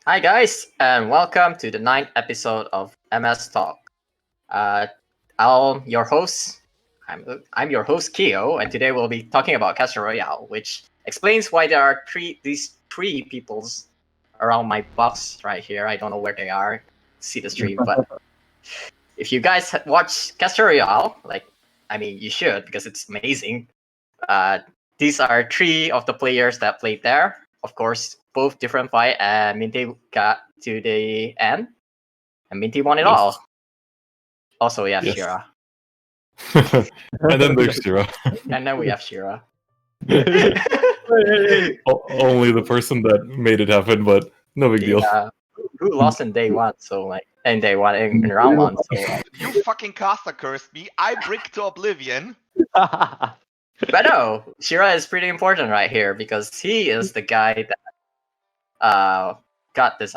Hi guys, and welcome to the ninth episode of MS Talk. Uh, I'm your host. I'm your host Keo, and today we'll be talking about Casters Royale, which explains why there are these three peoples around my box right here. I don't know where they are. See the stream, but if you guys watch Casters Royale, you should because it's amazing. Uh, these are three of the players that played there. Of course, both DifferentFight and Minty got to the end, and Minty won it all. Also, we have Shira. And then there's Shira. And then we have Shira. Only the person that made it happen, but no big deal. Who lost in day one? So in day one in round one. So you fucking caster cursed me. I brick to oblivion. But no, Shira is pretty important right here because he is the guy that got this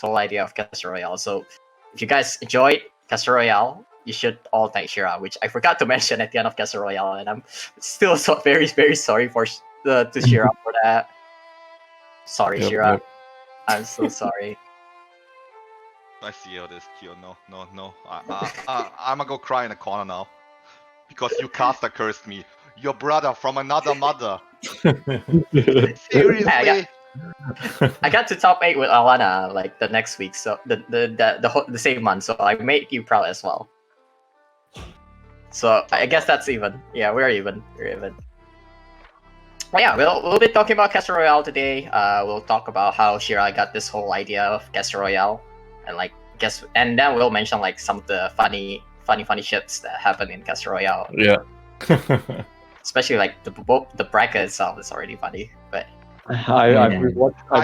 whole idea of Casters Royale. So if you guys enjoyed Casters Royale, you should all thank Shira, which I forgot to mention at the end of Casters Royale, and I'm still so very, very sorry to Shira for that. Sorry, Shira. Yep. I'm so sorry. I see how this, Kyo. No. I'm gonna go cry in a corner now. Because you caster cursed me. Your brother from another mother. Seriously? I got to top 8 with Alana like the next week, so the same month. So I made you proud as well. So I guess that's even. Yeah, we're even. But yeah, we'll be talking about Casters Royale today. We'll talk about how Shira got this whole idea of Casters Royale, and then we'll mention like some of the funny shits that happen in Casters Royale. Yeah. Especially like the bracket itself is already funny, but I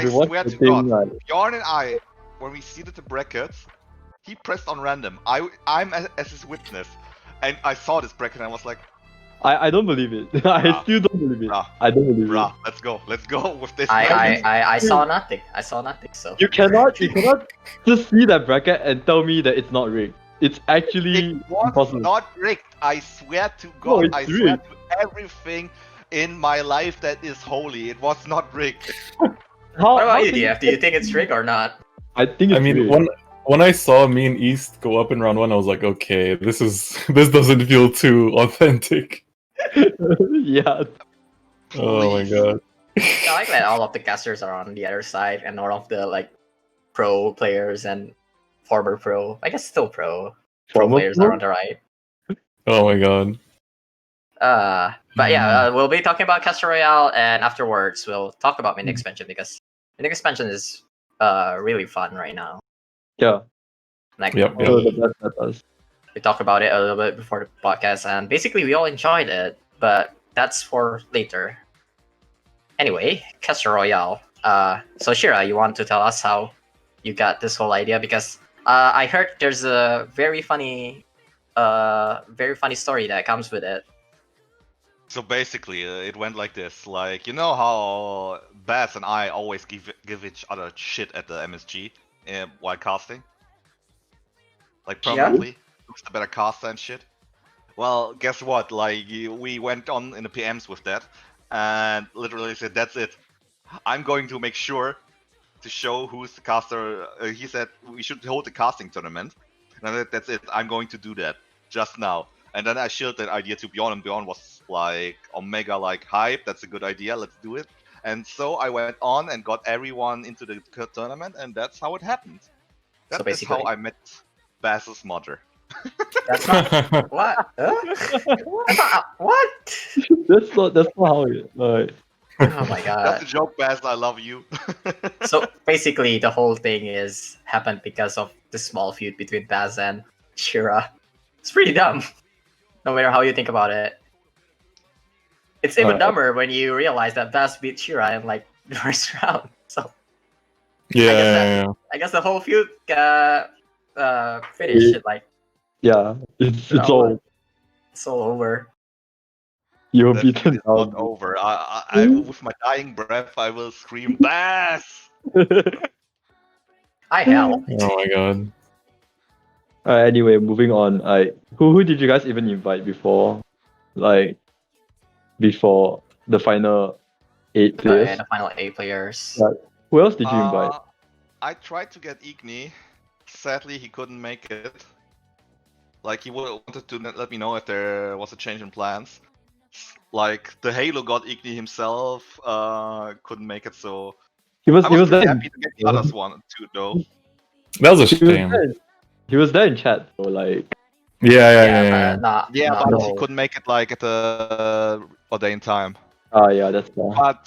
swear to God, Bjorn and I, when we seeded the brackets, he pressed on random. I'm as his witness, and I saw this bracket and I was like, I don't believe it. I still don't believe it. I don't believe it. Let's go with this. I saw nothing. So you cannot just see that bracket and tell me that it's not rigged. It's actually impossible. Not rigged. I swear to God. No, I swear to everything in my life that is holy. It was not rigged. What about you, DF? Do you think it's rigged or not? I think it's rigged. When I saw me and East go up in round 1, I was like, okay, this doesn't feel too authentic. Yeah. Oh my God. I like that all of the casters are on the other side, and all of the like pro players and former pro, I guess still pro players are on the right. Oh my God. But yeah, we'll be talking about Casters Royale, and afterwards we'll talk about mini expansion because mini expansion is really fun right now. Yeah. We talked about it a little bit before the podcast, and basically we all enjoyed it, but that's for later. Anyway, Casters Royale. So Shira, you want to tell us how you got this whole idea? Because I heard there's a very funny story that comes with it. So basically, it went like this. Like, you know how Baz and I always give each other shit at the MSG while casting? Like, permanently? Who's the better caster and shit? Well, guess what? Like, we went on in the PMs with that, and literally said, that's it. I'm going to make sure to show who's the caster. He said we should hold the casting tournament, and I said, that's it. I'm going to do that just now. And then I shared that idea to Bjorn, and Bjorn was like, Omega, like, hype, that's a good idea, let's do it. And so I went on and got everyone into the tournament, and that's how it happened. That is how I met Baz's mother. That's not what? What? That's not how it. Like... Oh my God. That's a joke, Baz. I love you. So basically, the whole thing happened because of the small feud between Baz and Shira. It's pretty dumb, no matter how you think about it. It's even dumber when you realize that Baz beat Shira in like the first round. So yeah, I guess the whole feud finished. Like, yeah, it's all over. You're beaten down. Not over. I with my dying breath, I will scream, Baz! I hell. Oh my God. Anyway, moving on. Who did you guys even invite before? Like, before the final 8 players? Yeah, the final 8 players. Who else did you invite? I tried to get Igni. Sadly, he couldn't make it. Like, he wanted to let me know if there was a change in plans. Like, the Halo god Igni himself couldn't make it, so He was I he was was really there. happy to get the others one too, though. That was a He was shame. there. He was there in chat, so like. Yeah. but not. Yeah, not but the he whole- couldn't make it like at the ordained time. Yeah, that's fair. But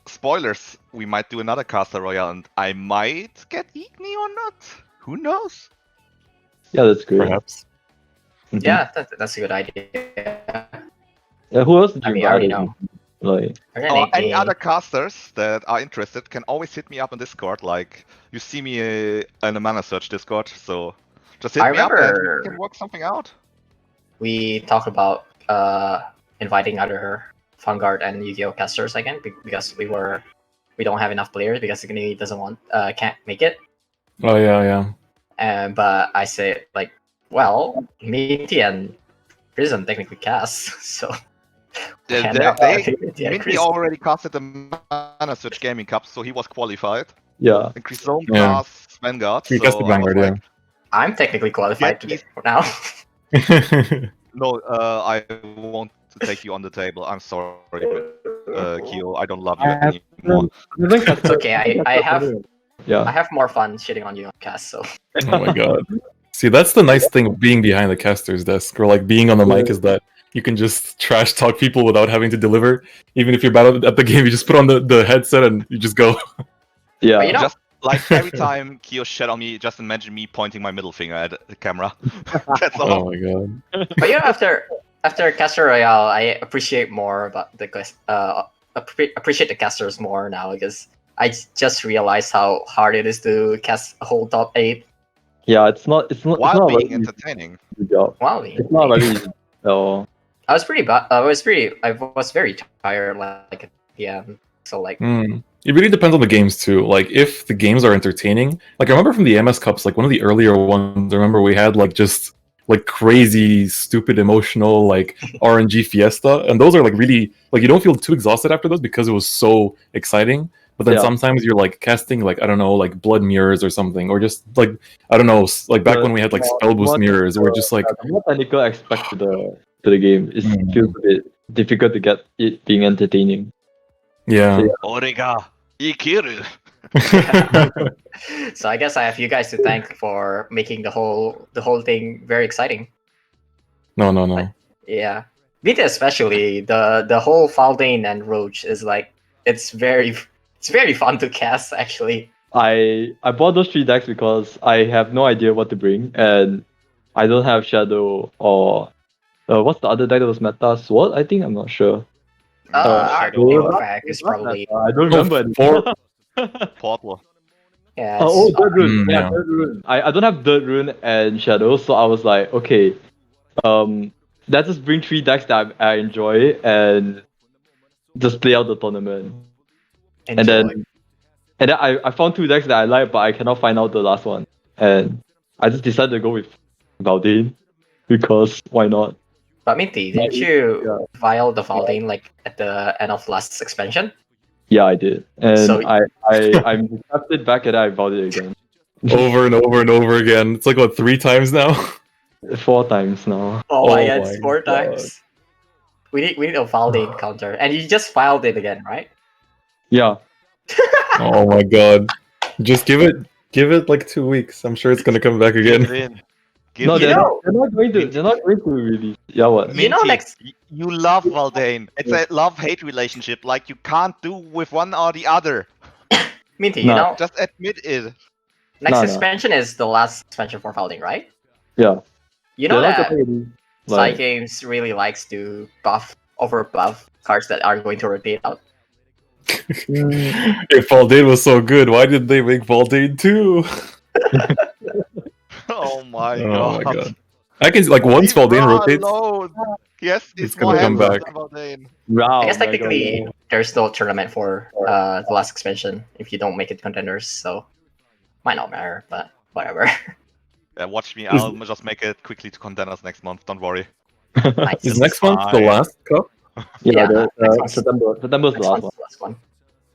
spoilers, we might do another Caster Royale, and I might get Igni or not. Who knows? Yeah, that's great. Perhaps. Mhm. Yeah, that's a good idea. Yeah, who else did I you mean, I already invite? know. Like, Any other casters that are interested can always hit me up on Discord. Like, you see me in the ManaSurge Discord, so just hit I me up and remember- we can work something out. We talked about inviting other Vanguard and Yu-Gi-Oh casters again because we don't have enough players because Igni doesn't want can't make it. Oh yeah. But I say like, well, Minty and Prison technically cast, so and Minty already casted the ManaSurge Gaming Cup, so he was qualified. yeah. And Chrysome Yeah. cast Vanguard. He so casted I was Vanguard, like, I'm technically qualified Yeah, today now. no, I won't take you on the table. I'm sorry, Kyo. I don't love you anymore. It's okay. I have Yeah. more fun shitting on you on cast. So Oh my god. See, that's the nice thing of being behind the caster's desk, or like being on the mic, is that you can just trash talk people without having to deliver. Even if you're bad at the game, you just put on the headset and you just go. Yeah. But you know- Just like every time Kyo shit on me, just imagine me pointing my middle finger at the camera. That's all. Oh my god. but you know, after Caster Royale, I appreciate more about the appreciate the casters more now because I just realized how hard it is to cast a whole top 8 Yeah, it's not While a being very entertaining. easy job. while It's not very easy at all. I was very tired like at PM. So like It really depends on the games too. Like if the games are entertaining, like I remember from the MS Cups, like one of the earlier ones, I remember we had like just like crazy, stupid, emotional like RNG Fiesta, and those are like really like you don't feel too exhausted after those because it was so exciting. But then Yeah. sometimes you're like casting like I don't know like blood mirrors or something, or just like I don't know like back The when we had like more- spell boost more mirrors, we're just like The more technical aspect to the game is feels a bit difficult to get it being entertaining. yeah. Orega Ikiru. so I guess I have you guys to thank for making the whole thing very exciting. No. Yeah, Vita especially the whole Faldane and Roach is like it's very fun to cast actually. I bought those 3 decks because I have no idea what to bring, and I don't have Shadow or what's the other deck that was meta? Sword? I think, I'm not sure. Shadow. Artifact is probably I don't remember. for- Portal. yeah. Oh, it's- Dirt Rune. yeah. Dirt Rune. I don't have Dirt Rune and Shadow, so I was like, okay, let's just bring 3 decks that I enjoy and just play out the tournament. And then I found 2 decks that I like, but I cannot find out the last one. And I just decided to go with Valdane because why not? But Minty, didn't you vial the Faldane like at the end of last expansion? Yeah, I did, and So- I'm accepted back and I vowed it again over and over and over again. It's like what 3 times now. 4 times now. Oh my Oh god, my it's 4 God. times. We need a Faldane counter, and you just filed it again, right? Yeah, Oh my god. Just give it like 2 weeks. I'm sure it's gonna come back Give it again. in. Give no, it You in. know- they're not going to release. Yeah, what? You know, Minty, next- you love Valdane. It's a love-hate relationship. Like you can't do with one or the other. Minty, No. you know, Just admit it. next No. expansion is the last expansion for Faldane, right? Yeah, You know they're not that gonna release, Psy like, Games really likes to over buff cards that are going to rotate out. If Faldane was so good, why did they make Faldane 2? Oh my Oh god. my god. I can like once Leave Faldane her rotates. alone. Yes, It's it's more gonna come handsome back. than Valdane. wow, I guess my technically God. there's no tournament for the last expansion if you don't make it contenders, so might not matter, but whatever. Yeah, watch me. Is- I'll just make it quickly to contenders next month. Don't worry. Nice. Is next month the fine. last cup? Yeah, the, next one's- September's the Next last one's one. the last one.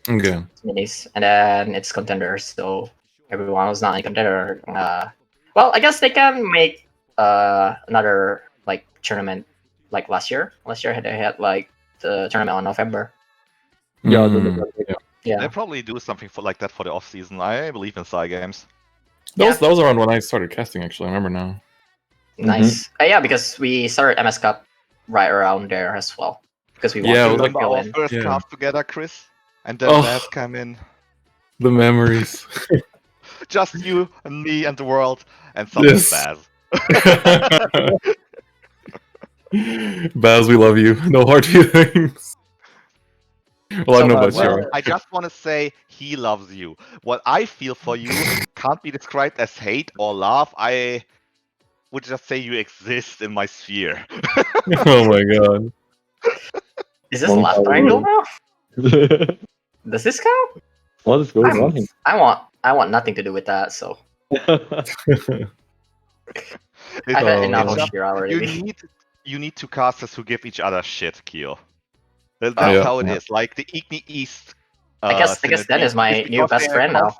Okay. It's minis, and then it's contenders. So everyone was not a contender. Well, I guess they can make another like tournament like last year. Last year they had like the tournament on November. Yeah, Yeah. Yeah, They probably do something for like that for the off season. I believe in Psy games. That was around when I started casting. Actually, I remember now. nice. Yeah, because we started MS Cup right around there as well. Because we Yeah, wanted to Remember fill our in. first Yeah. cast together, Chris? And then Oh. Baz came in. The memories. Just you and me and the world, and suddenly Yes. Baz. Baz, we love you. No hard feelings. Well, I So, don't know about well, Shira. I just want to say he loves you. What I feel for you can't be described as hate or love. I would just say you exist in my sphere. Oh my god. Is this left triangle now? Does this count? What is going on? I want nothing to do with that. So It's I've had Oh, enough man. of just- Shira already. you need two casters who give each other shit, Kyo. That's Yeah. how it is. Like the Igni East. I guess Dan is my new best friend now.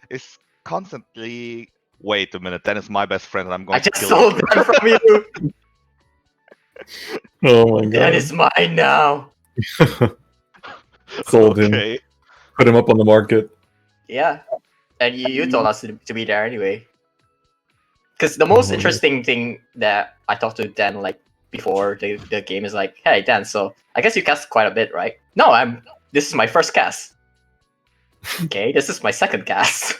Is constantly. Wait a minute, Dan is my best friend, and I'm going I to just kill stole you. Dan from you. Oh my Dan god. is mine now. Sold him. Okay. Put him up on the market. Yeah, and you told us to be there anyway. Because the most Oh, yeah. interesting thing that I talked to Dan like before the game is like, hey Dan, so I guess you cast quite a bit, right? No, this is my first cast. Okay, this is my second cast.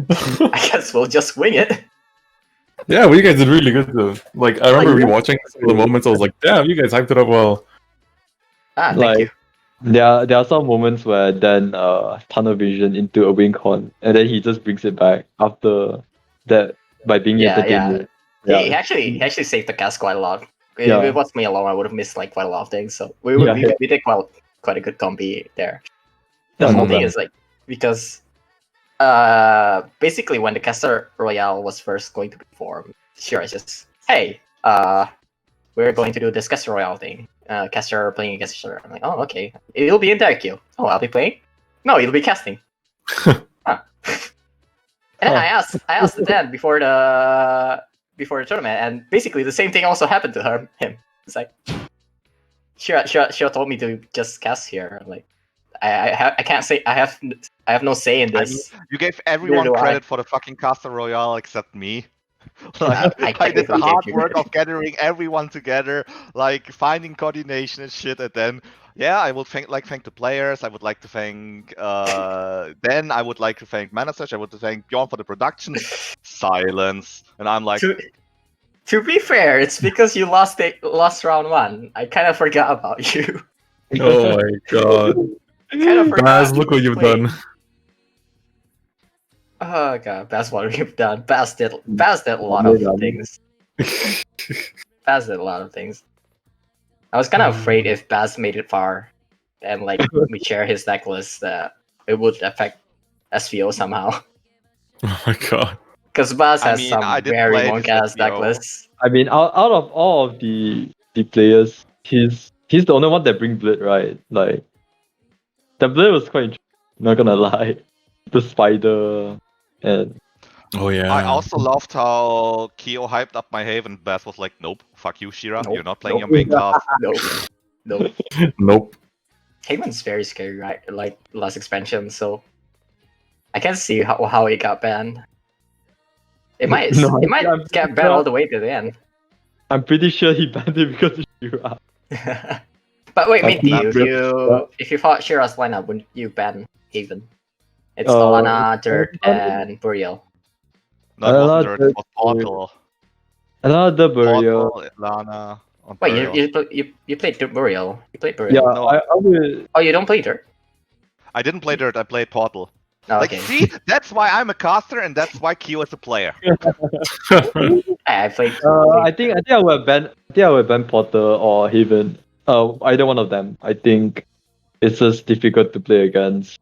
I guess we'll just wing it. Yeah, well, you guys did really good though. Like, I remember Like, rewatching some of the moments. I was like, damn, you guys hyped it up well. Thank Like- you. there are some moments where Dan tunnel vision into a wing con, and then he just brings it back after that by being Yeah, entertained. He actually saved the cast quite a lot. If Yeah. it was me alone, I would have missed like quite a lot of things. So we did quite a good combi there. The Yeah, whole no thing bad. is like because basically when the Caster Royale was first going to be formed, Shira just hey we're going to do this Caster Royale thing. Caster playing against each other. I'm like, oh okay, it'll be in deck queue. Oh, I'll be playing. No, you'll be casting. Huh. And then I asked Dan before the tournament, and basically the same thing also happened to him. It's like Shira told me to just cast here. I'm like I can't say I have no say in I this. You gave everyone do I. credit for the fucking Caster Royale except me. Like, I I did the technically hard gave you work credit. of gathering everyone together, like finding coordination and shit, and then I would thank the players. I would like to thank then I would like to thank ManaSurge. I would thank Bjorn for the production. Silence, and I'm like, To be fair, it's because you lost round one. I kind of forgot about you. Oh my god. I kind of forgot. Baz, look what you've Wait. done. Oh god, that's what we've done. Baz did a lot of things. Baz did a lot of things. I was kind of afraid if Baz made it far, and like we share his necklace, that it would affect SVO somehow. Oh my god. Because Baz I has mean, some I did very play monk this ass SVO. necklace. I mean, out of all of the players, he's the only one that bring Blade, right? Like, the Blade was quite interesting, not gonna lie. The spider and Oh yeah. I also loved how Kyo hyped up my Haven. Baz was like, nope, fuck you, Shira. Nope, You're not playing nope. your main class. Nope. Nope. Haven's very scary, right? Like last expansion, so I can see how it got banned. It might No, I'm get banned all the way to the end. I'm pretty sure he banned it because of Shira. But wait, That's Minty, not if you fought Shira's lineup, wouldn't you ban Haven? It's Uh, Alana, Dirt, and Burial. No, it wasn't love Dirt, it was Portal. Another burial. Portal, Lana. on Wait, Burial. you played Burial? You played Yeah, Burial? No. I would. Oh, you don't play Dirt? I didn't play Dirt, I played Portal. Oh, Like, okay. see, that's why I'm a caster, and that's why Kyo is a player. I played. I think I would ban Potter or Haven. Either one of them. I think it's just difficult to play against.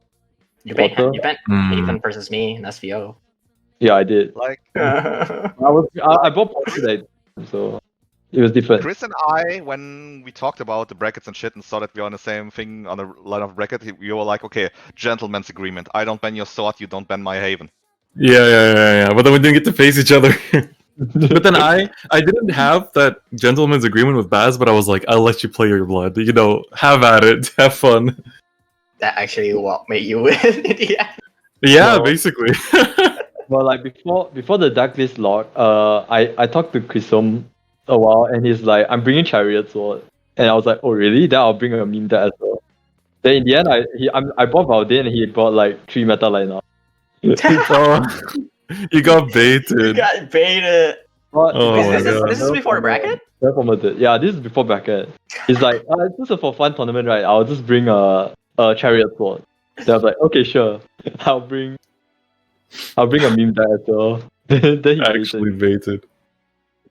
you banned Porter? Haven versus me in SVO. Yeah, I did. Like, I bought Potter today, so it was different. Chris and I, when we talked about the brackets and shit and saw that we're on the same thing on a line of bracket, we were like, okay, gentleman's agreement. I don't ban your sword, you don't ban my Haven. Yeah. But then we didn't get to face each other. But then I didn't have that gentleman's agreement with Baz, but I was like, I'll let you play your blood. You know, have at it, have fun. That actually what made you win in the end. Yeah, No. basically. Well, like before the Darklist log, I talked to Chrisom a while, and he's like, I'm bringing Chariot Sword, and I was like, oh really? Then I'll bring a meme that as well. Then in the end, I bought Valdin, and he bought like 3 meta lineup. Oh, you got You baited. got baited. But Oh Wait, my God. this is before the bracket? Yeah, this is before bracket. He's like, it's just a for fun tournament, right? I'll just bring a Chariot Sword. Then I was like, okay, sure. I'll bring a meme that as well. Then he Actually baited. baited.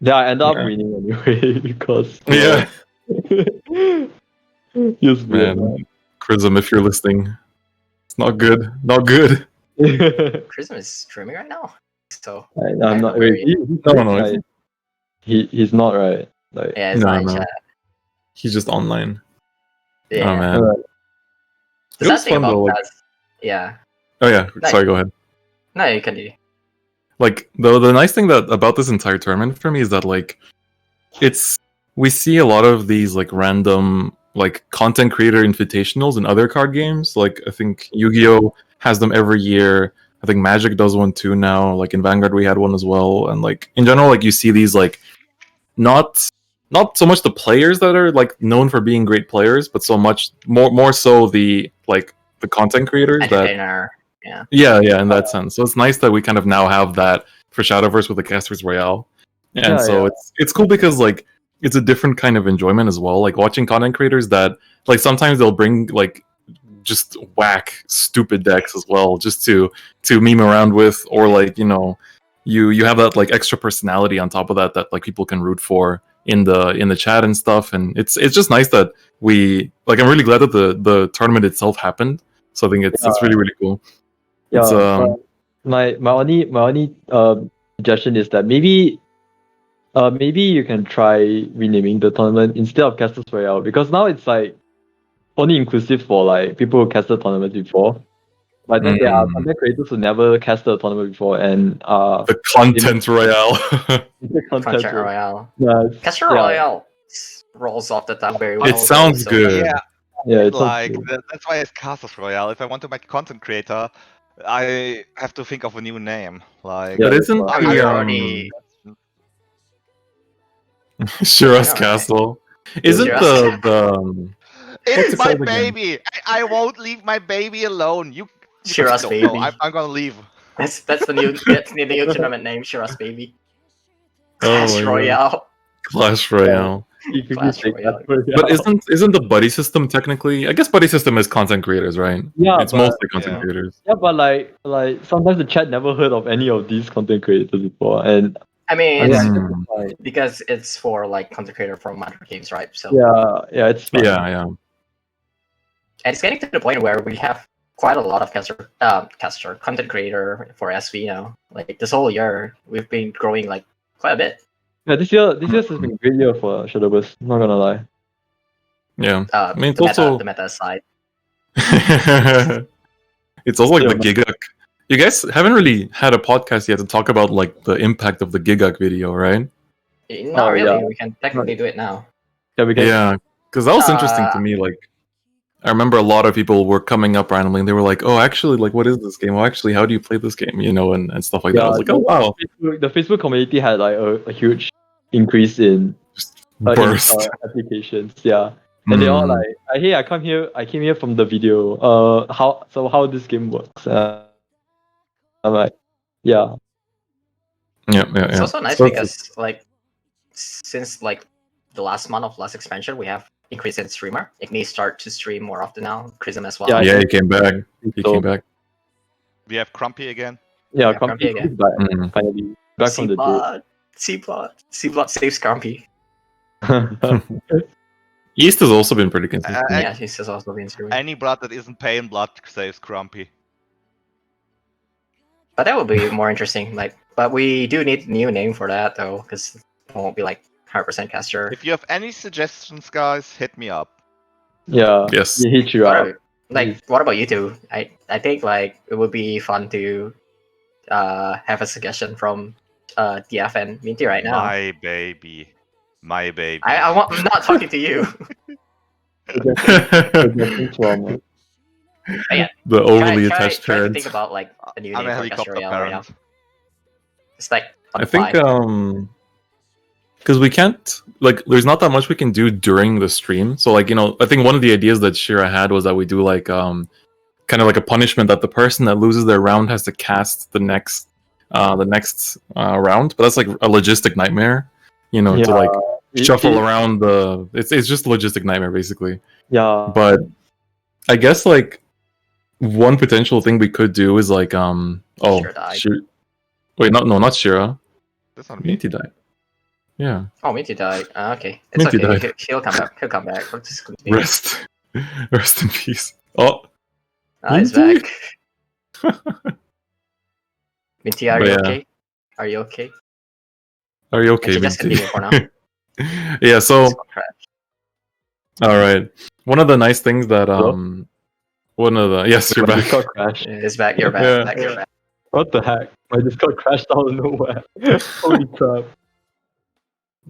Yeah, I ended up Yeah. winning anyway because Yeah, Just weird, man. Chrism, if you're listening, it's not good. Not good. man. Prism is streaming right now. So I'm don't not. know where Wait, he- No. like, he's not right. Like, yeah, it's No, not in no. chat. He's just online. Yeah. Oh man. Alright. The It sad was thing fun about though. Like, that, yeah. oh yeah. Nice. Sorry. Go ahead. No, you can do. Like the nice thing that about this entire tournament for me is that like we see a lot of these like random like content creator invitationals in other card games. Like I think Yu-Gi-Oh has them every year. I think Magic does one too now. Like in Vanguard we had one as well. And like in general, like you see these like not so much the players that are like known for being great players, but so much more so the like the content creators that Entertainer. yeah, in that sense. So it's nice that we kind of now have that for Shadowverse with the Casters Royale. And Yeah, so yeah. it's cool because like it's a different kind of enjoyment as well. Like watching content creators that like sometimes they'll bring like just whack stupid decks as well just to meme around with, or like, you know, you have that like extra personality on top of that like people can root for in the chat and stuff. And it's just nice that we like, I'm really glad that the tournament itself happened. So I think it's really cool. Yeah, It's, my only suggestion is that maybe you can try renaming the tournament instead of Casters Royale, because now it's like only inclusive for like people who casted tournaments before. But then there are content creators who never casted a tournament before, and the content royale. the Content content Royale. Yeah, Caster yeah. Royale rolls off the tongue very well. It sounds so- good. Yeah, yeah, it's like okay. that's why it's Casters Royale. If I want to make a content creator, I have to think of a new name. Like, Yeah, But that's isn't why. I the already. Shiraz I know, right? Castle? Isn't Shiraz the it's it my called again? baby. I won't leave my baby alone. You Shiraz don't know. baby. I'm gonna leave. That's the new tournament name, Shiraz baby. Oh Clash my God. Royale. Clash Royale? If you Clash take Royale. Casters Royale. But isn't the buddy system technically? I guess buddy system is content creators, right? Yeah, It's but- mostly content Yeah. creators. Yeah, but like sometimes the chat never heard of any of these content creators before, and I mean, I it's think Mm. it's fine. because it's for like content creator from other games, right? So Yeah, it's fine. Yeah. and it's getting to the point where we have quite a lot of caster content creator for SV now. Like this whole year, we've been growing like quite a bit. Yeah, this year has been a great year for Shadowverse. Not gonna lie. Yeah. I mean, it's the also the meta side. it's also like Yeah. the Gigak. You guys haven't really had a podcast yet to talk about like the impact of the Gigak video, right? Not Oh, really. yeah. We can technically do it now. Yeah, we can. Yeah, because that was interesting to Uh, me. Like, I remember a lot of people were coming up randomly, and they were like, "Oh, actually, like, what is this game? Oh, actually, how do you play this game? You know, and stuff like that." I was like, "Oh, wow!" The Facebook community had like a huge increase in Just burst. applications. Yeah, and they all Mm. like, "Hey, I came here from the video. How this game works?" I'm like, yeah, Yeah. It's also nice So because like since like the last month of last expansion, we have increase in streamer. Igni start to stream more often now. Chrism as well. yeah, he came back. He So- came back. We have Crumpy again. yeah. Grumpy Grumpy again. is back, Mm. finally back from the dead. C-plot saves Grumpy. East has also been pretty consistent. Yeah, he's just also been streaming. Any blood that isn't paying blood saves Crumpy. But that would be more interesting. Like, but we do need a new name for that though, because it won't be like 100% caster. If you have any suggestions, guys, hit me up. Yeah, Yes. he hit you What up. are- like, what about you two? I think like it would be fun to have a suggestion from DF and Minty right now. My baby. My baby. I'm not talking to you. Suggestions from The overly try attached to parents. think about like a new I'm name a for Castle helicopter Royale right now. parent. It's like on I the think fly. because we can't like there's not that much we can do during the stream. So like I think one of the ideas that Shira had was that we do like kind of like a punishment that the person that loses their round has to cast the next round. But that's like a logistic nightmare. To like shuffle around the. It's just a logistic nightmare basically. Yeah. But I guess like one potential thing we could do is like Shira died. Wait, not Shira. That's not me. Minty died. Yeah. Oh, Minty died. Okay, it's Minty okay. died. He'll come back. He'll come back. We'll just continue. Rest in peace. Oh, He's Minty? back. Minty, are But you yeah. okay? Are you okay? Are you okay, Actually, just Minty? continue for now. Yeah. So, It's gonna crash. all right. One of the nice things that yes, you're My back. Discord crashed. It's back. You're back. Yeah. Back. You're back. What the heck? My Discord crashed out of nowhere. Holy crap.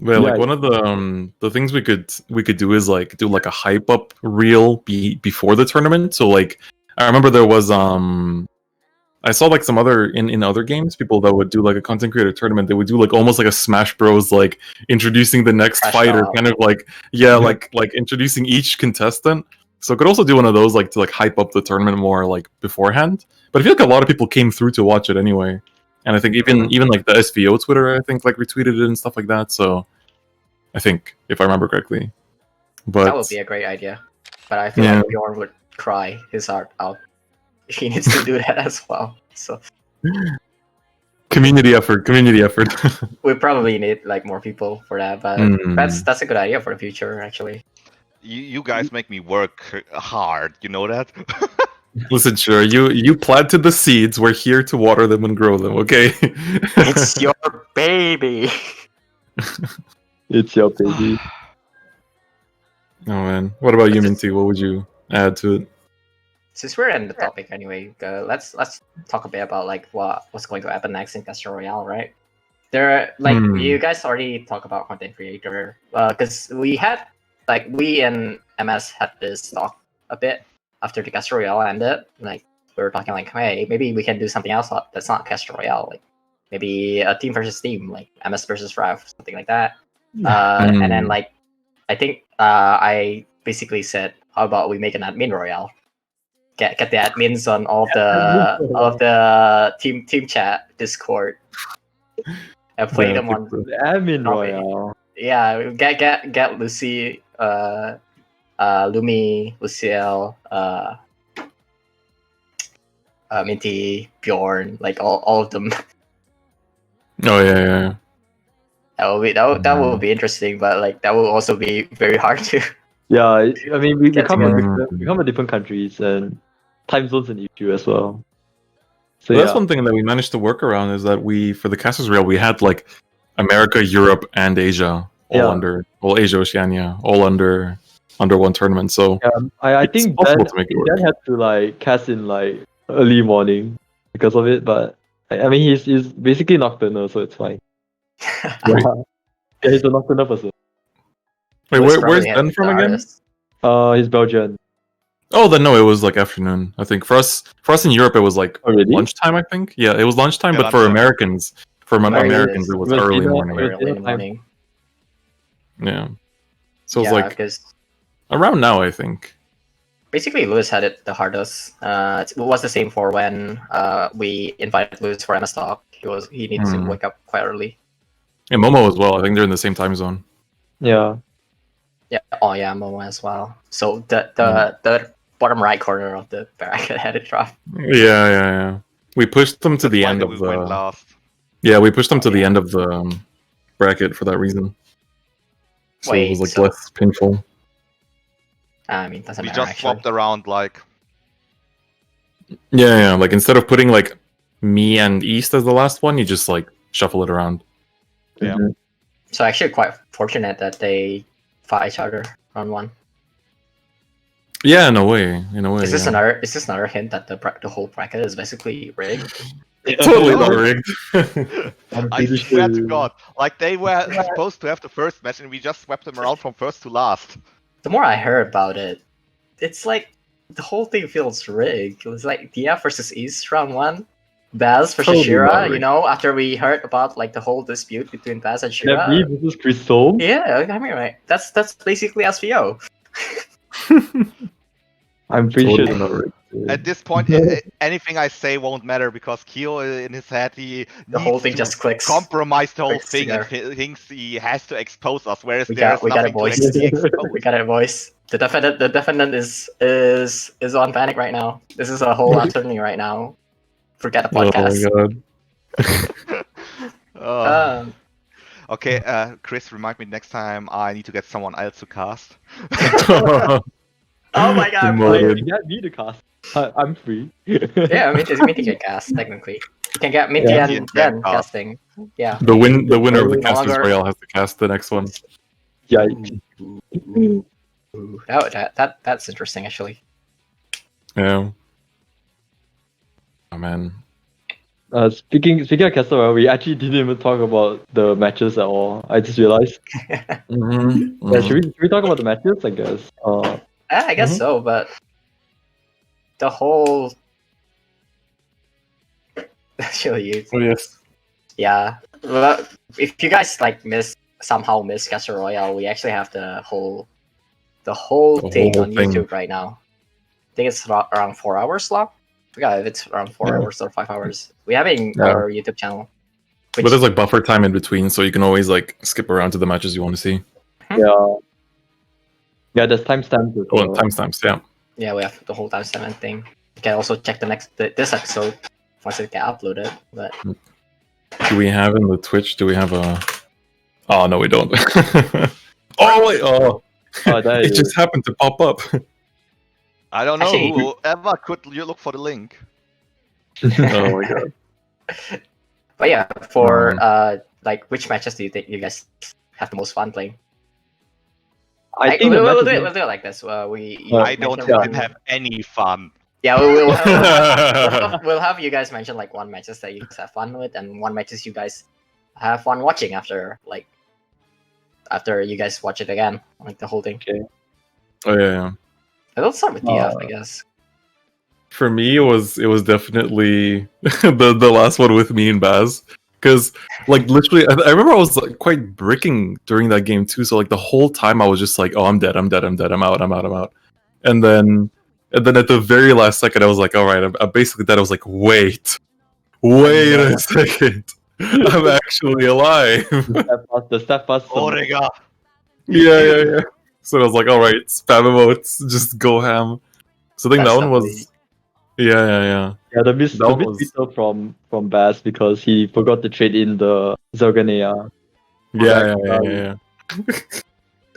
But like Yeah. one of the things we could do is like do like a hype up reel before the tournament. So like I remember there was I saw like some other in other games people that would do like a content creator tournament. They would do like almost like a Smash Bros. Like introducing the next Crash fighter, out. kind of like like introducing each contestant. So could also do one of those like to like hype up the tournament more like beforehand. But I feel like a lot of people came through to watch it anyway. And I think even like the SVO Twitter, I think like retweeted it and stuff like that. So I think if I remember correctly, but That would be a great idea. But I feel Yeah. like Bjorn would cry his heart out. He needs to do that as well. So community effort. we probably need like more people for that. But Mm. that's a good idea for the future, actually. You guys make me work hard. You know that? Listen, sure, you planted the seeds. We're here to water them and grow them. Okay. It's your baby. It's your baby. Oh man, what about you, Minty? What would you add to it? Since we're in the topic anyway, let's talk a bit about like what's going to happen next in Casters Royale, right? There, like you guys already talk about content creator, because we and MS had this talk a bit after the Casters Royale ended. Like we were talking like, hey, maybe we can do something else that's not Casters Royale, like maybe a team versus team, like MS versus Rev, something like that. And then like I think I basically said, how about we make an admin royale? Get the admins on all of the team chat Discord and play them on. The admin Copy. royale. Yeah, get Lucy, Lumi, Luciel, Minty, Bjorn, like all of them. Oh yeah. That will be interesting, but like that will also be very hard to. Yeah, I mean we Get come together. from different countries and time zones an issue as well. So That's one thing that we managed to work around is that for the Casters Royale we had like America, Europe, and Asia all Asia, Oceania, all under one tournament. So I it's think possible to make it work. Dan had to like cast in like early morning because of it, but I mean he's basically nocturnal, so it's fine. Right. Yeah, he's a nocturnal person. Wait, Who's where's probably Ben from the again? artist? He's Belgian. Oh, then no, it was like afternoon. I think for us in Europe it was like Oh, really? lunchtime. I think it was lunchtime, Yeah, but for lunchtime. Americans, Americans, it was it was early dinner- morning. it was Early in the time. morning. Yeah, so it's Yeah, like because around now, I think. basically Lewis had it the hardest. It was the same for when we invited Lewis for MS Talk. He needed to wake up quite early. And Momo as well. I think they're in the same time zone. Yeah. Yeah. Oh yeah, Momo as well. So the bottom right corner of the bracket had it rough. Yeah. We pushed them to That's the why end we of went the. last. Yeah, we pushed them to the end of the bracket for that reason. So it was like less painful. I mean, doesn't We matter just actually. swapped around like Yeah. Like instead of putting like me and East as the last one, you just like shuffle it around. Yeah. Mhm. So actually, quite fortunate that they fought each other round one. Yeah, in a way. Is this yeah. another hint that the whole bracket is basically rigged? Totally not rigged. I'm I pretty swear to sure. God, like they were supposed to have the first match, and we just swept them around from first to last. The more I heard about it, it's like the whole thing feels rigged. It was like DF versus East round 1, Baz versus Totally Shira. not You rigged. know, after we heard about like the whole dispute between Baz and Shira. Nebby versus Crystal. Yeah, I mean, right. That's basically SVO. I'm pretty Totally sure. not rigged. At this point, anything I say won't matter because Kyo in his head he The whole needs thing to just clicks. compromise the whole Clicks thing and together. thinks he has to expose us, whereas We there's got a nothing to voice. be exposed. We got a voice. The defendant is on panic right now. This is a whole attorney right now. Forget the Oh podcast. my god. Um, Okay, Chris, remind me next time I need to get someone else to cast. oh my god, Demoted. You get me to cast. I'm free. yeah, Minty can cast technically. You can get Minty Yeah. and Jen casting. Yeah. The winner of the No Casters longer- Royale has to cast the next one. Yeah. Ooh, that's interesting actually. Yeah. Oh man. Speaking of Castle Royale, we actually didn't even talk about the matches at all. I just realized. Mm-hmm. Yeah, should we talk about the matches? I guess. I guess Mhm. so, but the whole actually, Oh yes. yeah. Well, if you guys like somehow miss Castle Royale, we actually have the whole thing whole on thing. YouTube right now. I think it's around 4 hours long. I forgot if it's around 4 Yeah. hours or 5 hours. We have it in Yeah. our YouTube channel. But there's like buffer time in between, so you can always like skip around to the matches you want to see. yeah. Yeah, there's timestamps. as Oh, and well. timestamps, yeah. yeah, we have the whole timestamp and thing. You can also check this episode once it get uploaded. But Do we have in the Twitch? Do we have a? Oh no, we don't. Oh wait! Oh, Oh, there it it just happened to pop up. I don't know Actually- whoever could you look for the link. Oh my god. But yeah, for like which matches do you think you guys have the most fun playing? I think we'll, the we'll matches- do it. We'll do it like this. I don't mention even one- have any fun. Yeah, we'll have you guys mention like one matches that you guys have fun with, and one matches you guys have fun watching after you guys watch it again, like the whole thing. Oh yeah. Let's start with DF, I guess. For me, it was definitely the last one with me and Baz, because like literally, I remember I was like quite bricking during that game too. So like the whole time I was just like, oh, I'm dead, I'm out. And then at the very last second, I was like, all right, I'm basically dead. I was like, wait a second, I'm actually alive. the step pass. Orega. Yeah. So I was like, all right, spam emotes, just go ham. So I think That's that one was. definitely- Yeah. Yeah, the miss That was- beater from Bass because he forgot to trade in the Zerganea. Yeah.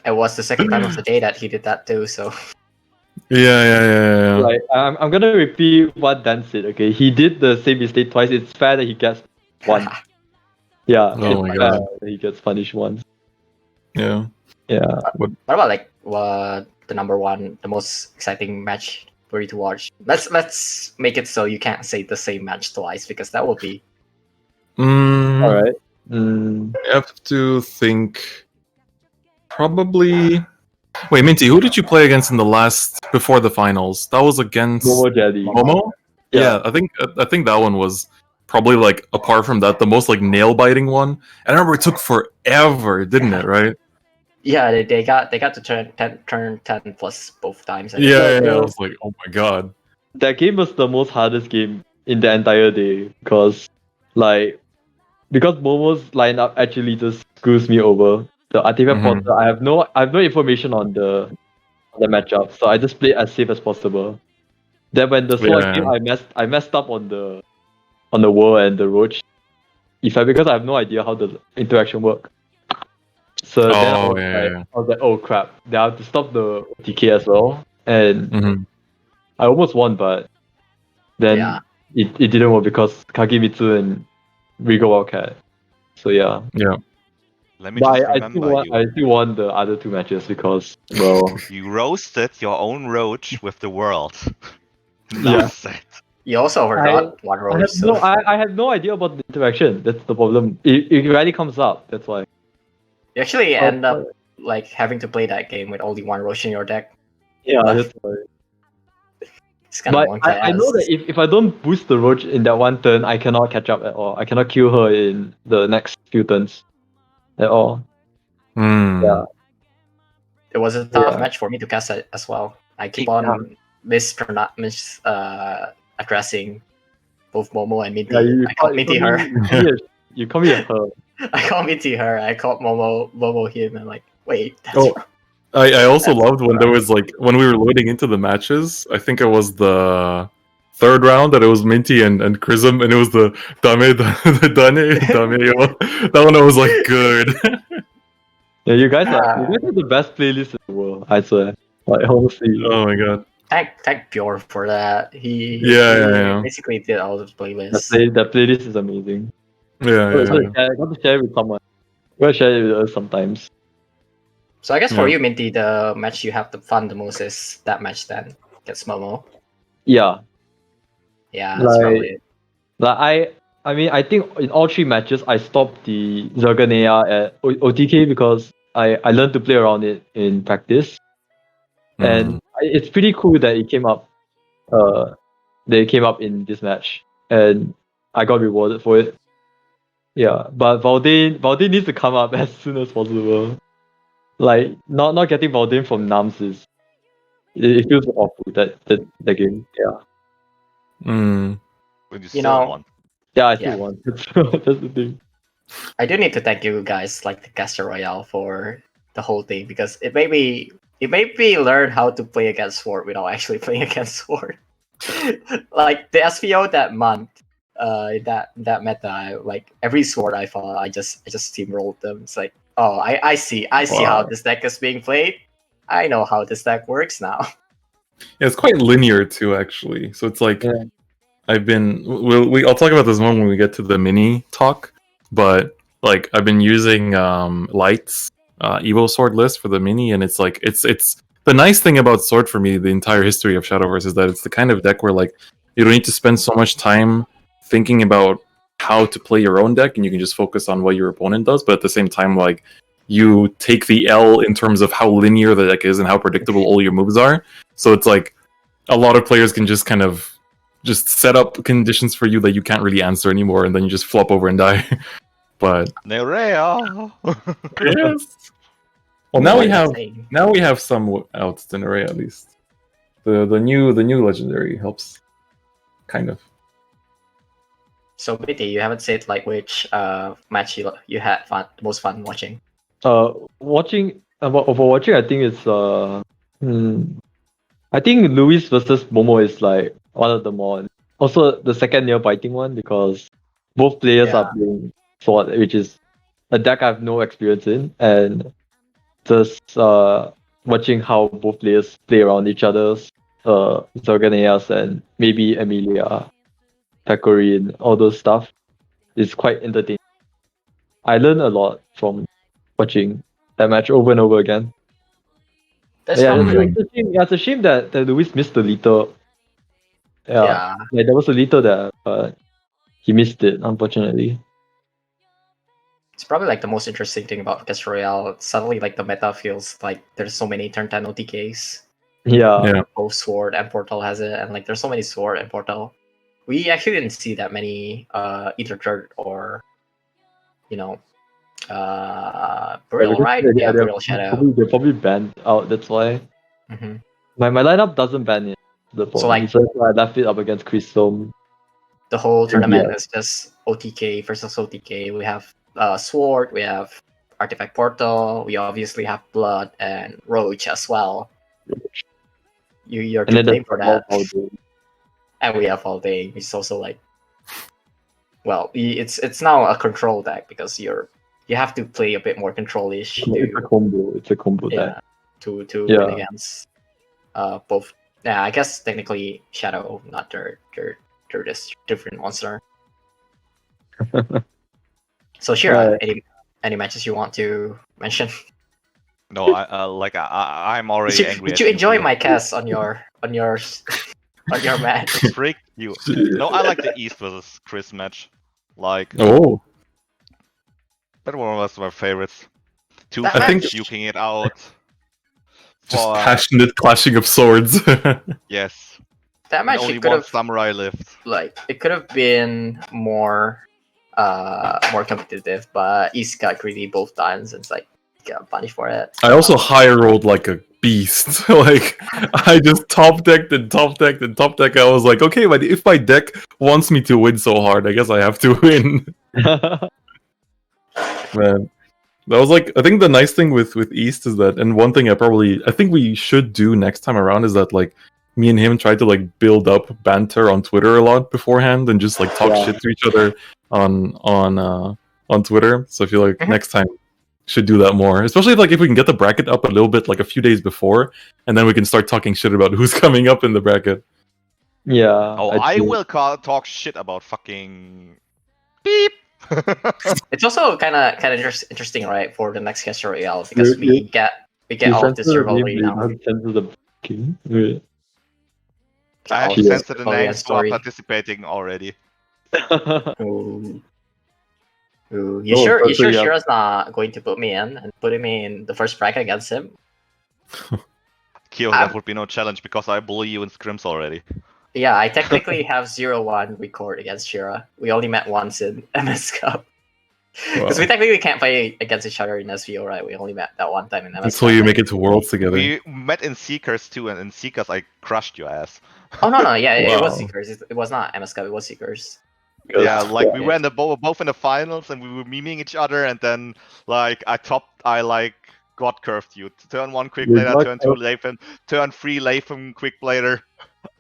It was the second time of the day that he did that too. So Yeah. Like I'm gonna repeat what Dan said. Okay, he did the same mistake twice. It's fair that he gets one. Yeah, Oh it's my fair God. that he gets punished once. Yeah. Yeah. what about like the number one, the most exciting match for you to watch? Let's make it so you can't say the same match twice because that would be All right. Mm, I have to think. Probably. Wait, Minty, who did you play against in the last before the finals? That was against Momo Jelly. Momo. Yeah, I think that one was probably like apart from that the most like nail biting one. And I remember it took forever, didn't it? Right? yeah. They got to turn 10 plus both times. I think. Yeah. I was like, oh my god. That game was the most hardest game in the entire day because Momo's lineup actually just screws me over. The artifact Mhm. porter, I have no information on the matchup, so I just play as safe as possible. Then when the solo Yeah. game, I messed up on the whirl and the roach effect because I have no idea how the interaction work. So then I Oh was, yeah. I was like, oh crap, then I have to stop the TK as well, and Mhm. I almost won, but then Yeah. it didn't work because Kagemitsu and Rigo Wildcat. So yeah. Let me But just I still remember won, you. I still won the other two matches because, well, You roasted your own roach with the world. Yeah. Enough said. You also forgot one I roach. have So I have no idea about the interaction. That's the problem. It rarely comes up. That's why. you actually Oh, end up like having to play that game with only one roach in your deck. Yeah, left. that's why. It's kind of But monkey I know that if I don't boost the roach in that one turn, I cannot catch up at all. I cannot kill her in the next few turns at all. Yeah. it was a tough Yeah. match for me to cast it as well. I keep on addressing both Momo and Minty. Yeah, I called Minty her. You call me a her. I called Minty her. I called Momo him. And like, wait, that's Oh, wrong. I also That's loved when there right. was like when we were loading into the matches. I think it was the third round that it was Minty and Chrism, and it was the Dame Dame. That one I was like good. Yeah, you guys are the best playlist in the world. I swear. Like honestly. Oh my god. Thank Pure for that. He Yeah. basically did all the playlists. That playlist is amazing. Yeah. I got to share it with someone. You gotta share it with us sometimes. So I guess for Yeah. you, Minty, the match you have the fun the most is that match then against Momo. Yeah. Yeah, that's probably it. Like I mean I think in all three matches I stopped the Zerganea at OTK because I learned to play around it in practice. And it's pretty cool that it came up they came up in this match and I got rewarded for it. Yeah, but Valdane needs to come up as soon as possible. Like not getting Valdane from Nams is it feels awful that game. Yeah. When you You still know, won. Yeah, I still want. That's the thing. I do need to thank you guys, like the Casters Royale, for the whole thing because it made me learn how to play against Sword without actually playing against Sword. Like the SVO that month, that meta, like every Sword I fought, I just steamrolled them. It's like, oh, I see how Wow. this deck is being played. I know how this deck works now. Yeah, it's quite linear too, actually. So it's like Yeah. I'll talk about this more when we get to the mini talk. But like I've been using Light's Evo Sword list for the mini, and it's like it's the nice thing about Sword for me, the entire history of Shadowverse, is that it's the kind of deck where like you don't need to spend so much time thinking about how to play your own deck, and you can just focus on what your opponent does. But at the same time, like you take the L in terms of how linear the deck is and how predictable all your moves are. So it's like a lot of players can just kind of just set up conditions for you that you can't really answer anymore, and then you just flop over and die. But Nerea! yes. Well, now we have some outs to Nerea at least. The new legendary helps, kind of. So Minty, you haven't said like which match you had the most fun watching. Watching watching, I think it's I think Luis versus Momo is like one of the more also the second near biting one because both players are playing Sword, which is a deck I have no experience in, and just watching how both players play around each other's Zorganeas and maybe Emilia, Pekori, and all those stuff is quite entertaining. I learned a lot from watching that match over and over again. That's Yeah, probably like it's a shame that Luis missed the lethal. yeah. Like there was a lethal there, but he missed it, unfortunately. It's probably like the most interesting thing about Casters Royale. Suddenly, like the meta feels like there's so many turn 10 OTKs. Yeah. Both Sword and Portal has it, and like there's so many Sword and Portal. We actually didn't see that many either third or Burial, right? Yeah, Burial Shadow. They're probably banned out. That's why Mm-hmm. my lineup doesn't ban it. The So, like- so I left it up against Christom. The whole tournament Yeah. is just OTK versus OTK. We have Sword, we have Artifact Portal, we obviously have Blood and Roach as well. You're to blame for that. And we have All Day, which is also like, well, it's now a control deck because you have to play a bit more control-ish It's a combo. It's a combo deck. to win against both. Yeah, I guess technically Shadow, not third is different monster. So Shira, any matches you want to mention? No, I'm already angry. Did you enjoy my cast on your match? Freak You. No, I like the East versus Chris match. Like, Oh, that one was my favorites. Two That I think- fans duking it out. just For, passionate clashing of swords. yes. That And match only could one have samurai lived. like it could have been more competitive, but East got greedy both times and it's like got punished for it. I also high rolled like a beast. Like I just top decked and top decked and top decked. I was like, okay, but if my deck wants me to win so hard, I guess I have to win. Man, that was like I think the nice thing with East is that, and one thing I think we should do next time around is that like me and him tried to like build up banter on Twitter a lot beforehand and just like talk Yeah. shit to each other on Twitter. So I feel like Mhm. next time should do that more, especially if we can get the bracket up a little bit like a few days before, and then we can start talking shit about who's coming up in the bracket. Yeah. Oh, I do. will talk shit about fucking beep. It's also kind of interesting, right, for the next Castor Royale because You- we get You all of this censor the rivalry name, now. you censor the king. Wait. I have All this censored the rivalry and names who are story. participating already. Ooh. You Oh, sure? You so sure yeah. Shira's not going to put me in and putting me in the first bracket against him? Kyo, I'm- that would be no challenge because I bully you in scrims already. Yeah, I technically have 0-1 record against Shira. We only met once in MS Cup. Because we Wow. technically can't play against each other in SVO, right? We only met that one time in MS Until Cup. you make it to Worlds together. We met in Seekers too, and in Seekers I crushed your ass. Oh no, yeah, it was Wow. Seekers. It was not MS Cup. It was Seekers. Yeah, like we Yeah. were in the both in the finals, and we were memeing each other, and then like I like god curved you. Turn 1 quick You later, god turn 2 Latham, turn 3 Latham quick later.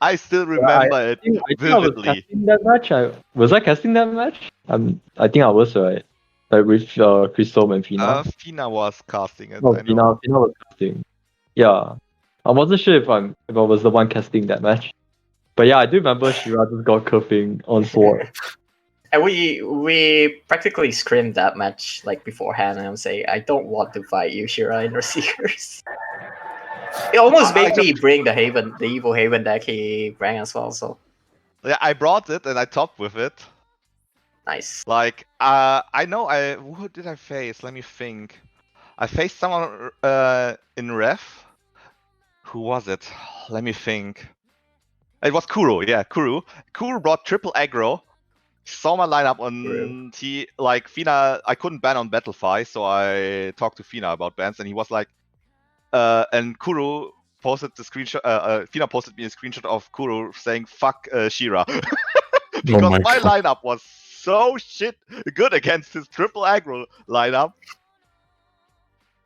I still I remember it think I was vividly. casting that match. Was I casting that match? I think I was, right. Like with Crystal and Fina. Fina was casting it. No, I know. Fina was casting. Yeah. I wasn't sure if I was the one casting that match. But yeah, I do remember Shira just got curving on sword. And we practically scrimmed that match like beforehand, and I'm saying I don't want to fight you, Shira, in Receivers. It almost I made me bring the evil Haven deck he bring as well. So Yeah, I brought it and I topped with it. nice. Like, I know who did I face? Let me think. I faced someone in ref. Who was it? Let me think. It was Kuro, yeah, Kuro. Kuro brought triple aggro. Saw my lineup on like Fina. I couldn't ban on Battlefy, so I talked to Fina about bans, and he was like, and Kuro posted the screenshot. Fina posted me a screenshot of Kuro saying "fuck Shira" because my my God. lineup was so shit good against his triple aggro lineup.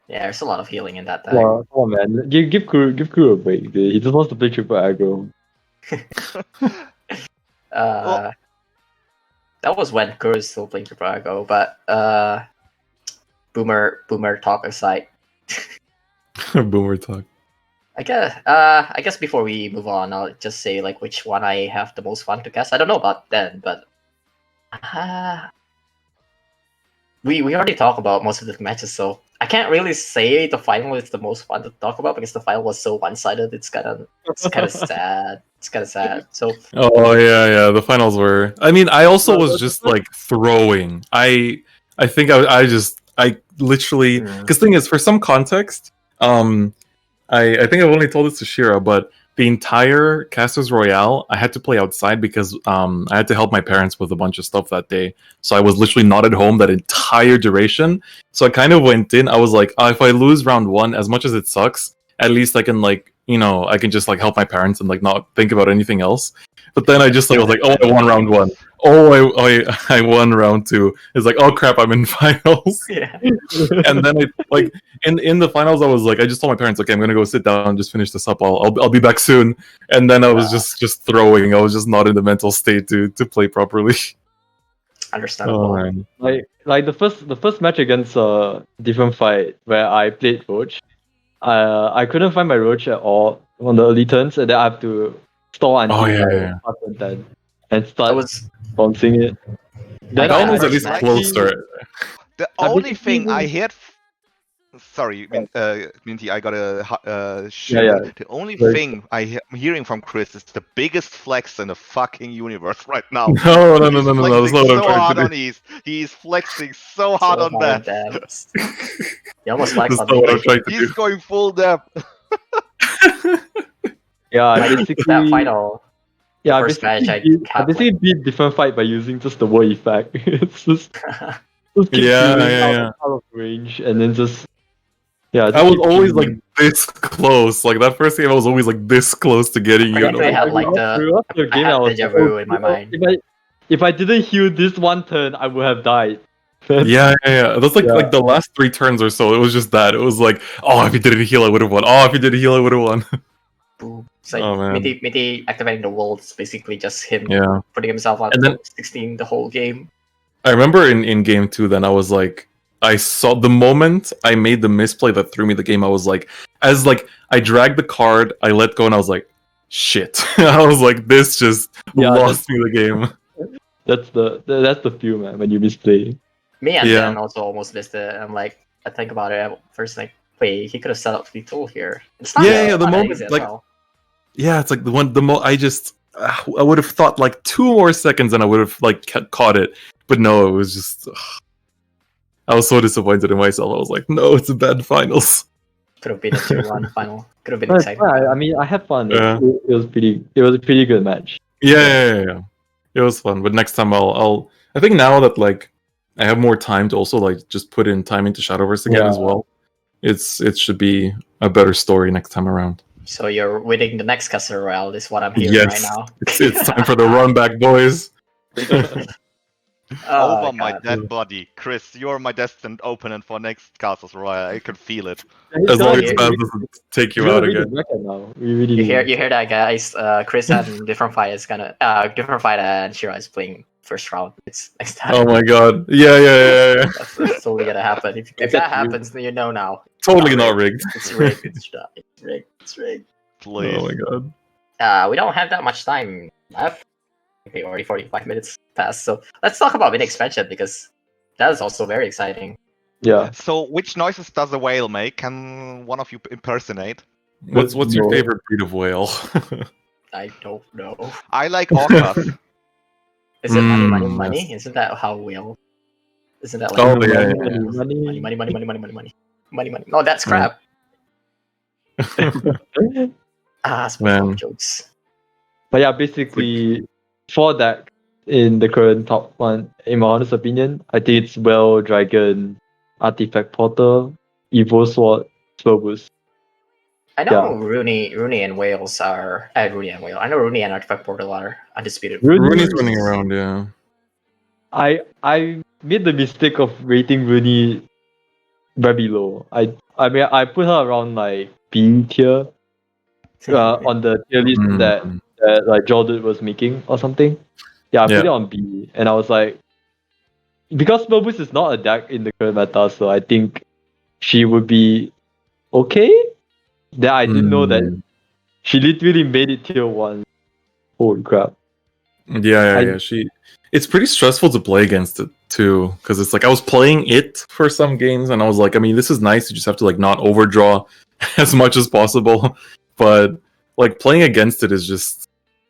Yeah, there's a lot of healing in that deck. Wow, come on, man. Give Kuro a break, dude. He just wants to play triple aggro. That was when Kuro was still playing Triple Aggro, but Boomer talk aside, Boomer talk. I guess before we move on, I'll just say like which one I have the most fun to cast. I don't know about then, but we already talked about most of the matches, so I can't really say the final is the most fun to talk about because the final was so one-sided. It's kind of sad. It's kind of sad. So Oh yeah, the finals were. I mean, I also was just like throwing. I think I literally because thing is for some context, I think I've only told this to Shira, but the entire Casters Royale I had to play outside because I had to help my parents with a bunch of stuff that day. So I was literally not at home that entire duration. So I kind of went in. I was like, if I lose round 1, as much as it sucks, at least I can like I can just like help my parents and like not think about anything else. But then I just like was like, oh, I won round 1. Oh, I won round 2. It's like, oh crap, I'm in finals. yeah, And then I like in the finals, I was like, I just told my parents, okay, I'm gonna go sit down and just finish this up. I'll be back soon. And then I was just throwing. I was just not in the mental state to play properly. understandable. Man. Like the first match against DifferentFight where I played Roach, I couldn't find my Roach at all on the early turns, and then I have to stall until Oh, yeah, like yeah. past turn 10 and That start was bouncing it. Then got That one was I at least actually- closer. The I only basically thing I heard, Sorry, Minty, I gotta shit. Yeah. The only Right. thing I'm hearing from Chris is the biggest flex in the fucking universe right now. No, no, no, He's no, no, that's flexing not what I'm so trying hard to on do. East. He's flexing so hard on hard that. depths. You almost flexed That's on not what I'm me. trying to He's do. going full depth. Yeah, That basically. final. Yeah, first match I I basically beat different fight by using just the word effect. It's just keep Yeah, healing yeah, out, yeah. out of range, and then just just I was keep always like healing. this close. Like that first game, I was always like this close to getting you. And Practically I'm had like, like the I game, had was deja like, vu in my mind. If I didn't heal this one turn, I would have died. yeah. That's like Yeah. the last 3 turns or so. It was just that. It was like, oh, if he didn't heal, I would have won. Oh, if he didn't heal, I would have won. Boom. It's like Oh, man. Mitty activating the wall is basically just him Yeah. putting himself on And then- 16 the whole game. I remember in game 2, then I was like, I saw the moment I made the misplay that threw me the game. I was like, as like I dragged the card, I let go, and I was like, shit. I was like, this just lost me the game. That's the feel, man, when you misplay. Me and Yeah. Dan also almost missed it. I'm like, I think about it at first, like, wait, he could have set up the tool here. It's not Yeah, the not moment, easy as like, well. Yeah, it's like I would have thought like 2 more seconds and I would have like caught it, but no, it was just. I was so disappointed in myself. I was like, no, it's a bad finals. Could have been a 2-1 final. Could have been But, exciting. I mean, I had fun. Yeah. It was a pretty good match. Yeah. It was fun, but next time I'll. I think now that like I have more time to also like just put in time into Shadowverse again as well. It should be a better story next time around. So you're winning the next Casters Royale is what I'm hearing Yes, right now. it's time for the run back, boys. Oh, Over my God. dead body. Chris, you're my destined opponent for next Casters Royale. I can feel it. As long as Yeah. Spaz doesn't take you out again. Now. We really You do. hear that, guys? Chris and Different Fight is gonna Different Fight and Shirayne is playing first round. It's next time. Oh my god. Yeah. That's totally gonna happen. If that happens, then you know now. Totally not rigged. It's rigged. It's rigged. It's rigged. Please. Oh my god. We don't have that much time left. Okay, already 45 minutes passed. So let's talk about mid expansion because that is also very exciting. Yeah. So, which noises does a whale make? Can one of you impersonate? What's your No. favorite breed of whale? I don't know. I like orcas. Is it money? Mm, Money? yes. Isn't that how whale? Isn't that like Oh, money, yeah. money? No, that's crap. Man. Jokes. But yeah, basically, for that, in the current top one, in my honest opinion, I think it's Well, Dragon, Artifact Porter, Evo Sword, Spell Boost. I know Rooney and Wales are Rooney and Wales. I know Rooney and Artifact Portal are undisputed. Rooney's running around, yeah. I made the mistake of rating Rooney very low. I mean I put her around like B tier on the tier list Mm. that like Jordan was making or something. Yeah, I put Yeah. it on B, and I was like, because Spell Boost is not a deck in the current meta, so I think she would be okay. Then I didn't know that she literally made it tier 1. Holy crap! Yeah. It's pretty stressful to play against it too, because it's like I was playing it for some games, and I was like, I mean, this is nice. You just have to like not overdraw as much as possible, but like playing against it is just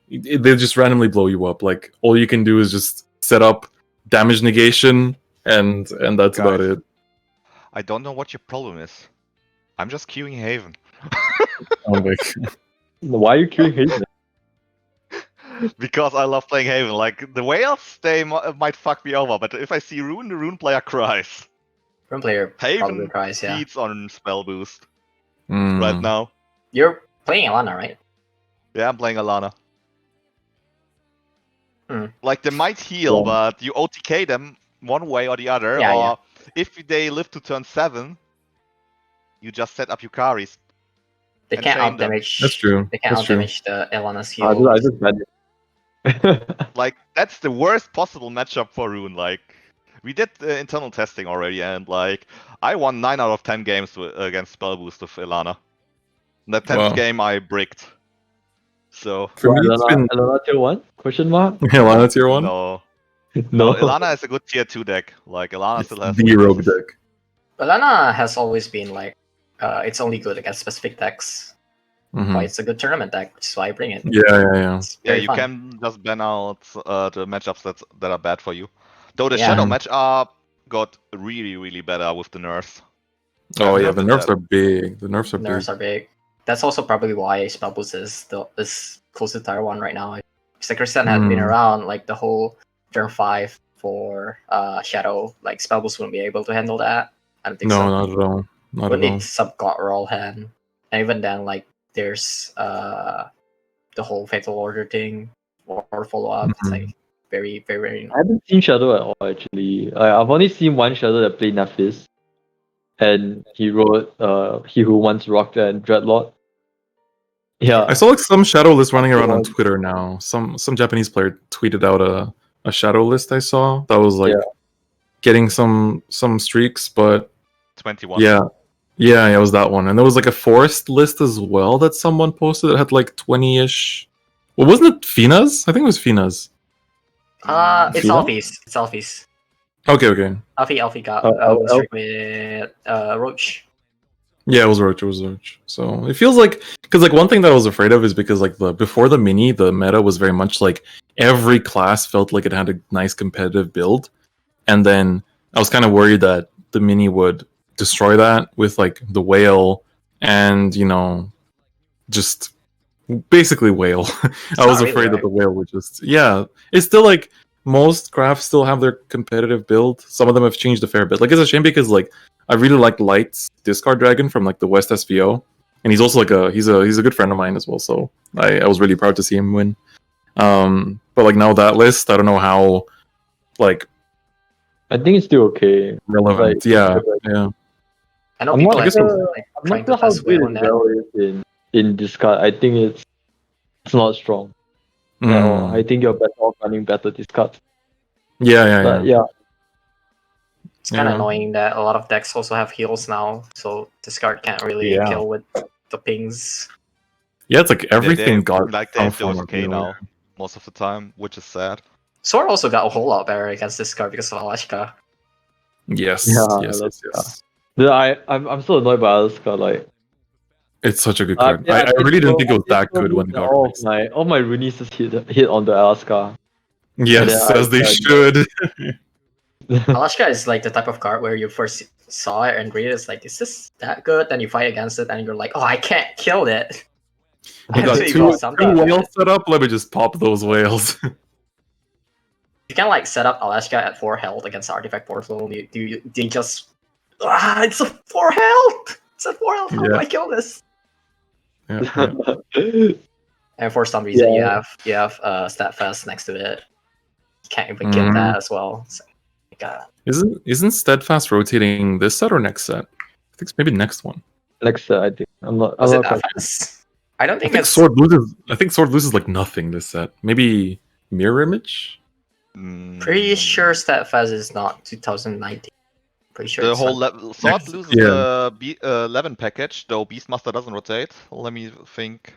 they just randomly blow you up. Like all you can do is just set up damage negation, and that's about Guys. it. I don't know what your problem is. I'm just queuing Haven. Oh my Why are you queuing Haven? Because I love playing Haven. Like, the whales, they might fuck me over, but if I see Rune, the Rune player cries. Rune player probably Haven cries, yeah. feeds on spell boost Mm. right now. You're playing Alana, right? Yeah, I'm playing Alana. Hmm. Like, they might heal, Yeah. but you OTK them one way or the other, Yeah, or if they live to turn 7, you just set up Yukaris. They And can't chain out them. damage. That's true. They can't That's out true. damage the Alana's I heal. just banned it. Like, that's the worst possible matchup for Rune. Like, we did internal testing already, and like, I won 9 out of 10 games against spell boost with Ilana. In the 10th Wow. game, I bricked. So, For me, it's been Alana tier 1? Question mark? Lana tier 1. no. No. Ilana is a good tier 2 deck. Like, Ilana It's still has the rogue weaknesses. deck. Balana has always been like, it's only good against specific decks. Mhm. Why it's a good tournament deck, which is why I bring it. Yeah. It's Yeah, very you fun. can just ban out the matchups that are bad for you. Though the Yeah. Shadow matchup got really better with the nerfs. Oh I've yeah, the noticed nerfs that. are big. The nerfs are big. Nerfs are big. That's also probably why Spell Boost is close to tier 1 right now. If Sacristan had been around like the whole turn 5 for Shadow, like Spell Boost wouldn't be able to handle that. I don't think No, so. not at all. Not Would at all. need sub God roll hand. And even then, like there's the whole Fatal Order thing or follow up. It's like very I haven't seen Shadow at all actually. I've only seen one Shadow that played Nephis, and he wrote He Who Once Rocked and Dreadlord. Yeah. I saw like some shadow list running That's the around on one. Twitter now. Some Japanese player tweeted out a shadow list I saw that was like Yeah. getting some streaks, but 21. yeah, it was that one. And there was like a forest list as well that someone posted that had like 20-ish. Well, wasn't it Fina's? I think it was Fina's. It's Fina? Alfie's. It's Alfie's. Okay. Alfie got win streak with Roach. Yeah, it was Roach. So it feels like because like one thing that I was afraid of is because like before the mini, the meta was very much like every class felt like it had a nice competitive build, and then I was kind of worried that the mini would destroy that with like the whale and just basically whale. I was not afraid really, that the whale would just it's still like most crafts still have their competitive build. Some of them have changed a fair bit. Like it's a shame because like I really like Light's Discard Dragon from like the West SVO, and he's also like he's a good friend of mine as well. So I was really proud to see him win. But like now that list, I don't know how like I think it's still okay. relevant. Like, Yeah. I know I'm people not like, sure. like I'm trying not to sure how test good whale on his that. well is in discard. I think it's not strong at all. I think you're better off running better discards. Yeah. Yeah. It's kind of Yeah. annoying that a lot of decks also have heals now, so discard can't really Yeah. kill with the pings. Yeah, it's like everything they got have some form those of K heal. now most of the time, which is sad. Sword also got a whole lot better against discard because of Alashka. Yes. Yeah, Yes. I'm so annoyed by Alaska. Like, It's such a good I card. I really didn't think it was that good when it got released. all my Roonies just hit on the Alaska. Yes, then as they I- should. Alashka is like the type of card where you first saw it and read it, it's like, is this that good? Then you fight against it and you're like, oh, I can't kill it. I got Actually, two something. whales set up. Let me just pop those whales. You can like set up Alashka at 4 health against Artifact Portal. You just it's a 4 health. It's a 4 health. How do Yeah. I kill this? Yeah. And for some reason, Yeah. you have Steadfast next to it. You can't even kill that as well. So, Isn't Steadfast rotating this set or next set? I think it's maybe next one. Next, I think I'm not. was I'm it not quite that sure. fast? I don't I think think it's. Sword loses. I think Sword loses like nothing this set. Maybe Mirror Image. Pretty sure Steadfast is not 2019. Pretty sure The it's whole not. Sword loses Yeah. the 11 package, though Beastmaster doesn't rotate. Let me think.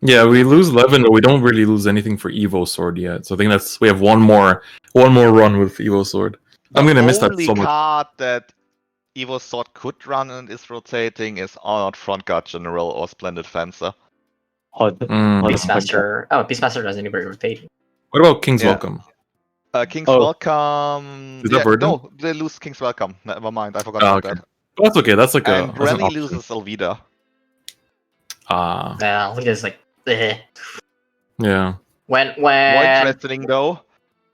Yeah, we lose 11, but we don't really lose anything for Evo Sword yet. So I think we have one more run with Evo Sword. I'm gonna miss that The so only much. card that Evo Sword could run and is rotating is Honored Front Guard General or Splendid Fencer. Beastmaster. Oh, Beastmaster doesn't even rotate. What about King's Yeah. Welcome? King's Oh. Welcome. Is that Verdant? No, they lose King's Welcome. Never mind, I forgot Ah, about okay. that. Well, that's okay. That's like And that's an Granny option. loses Elvida. Ah, Nah, he is like. Eh. yeah. When More interesting though,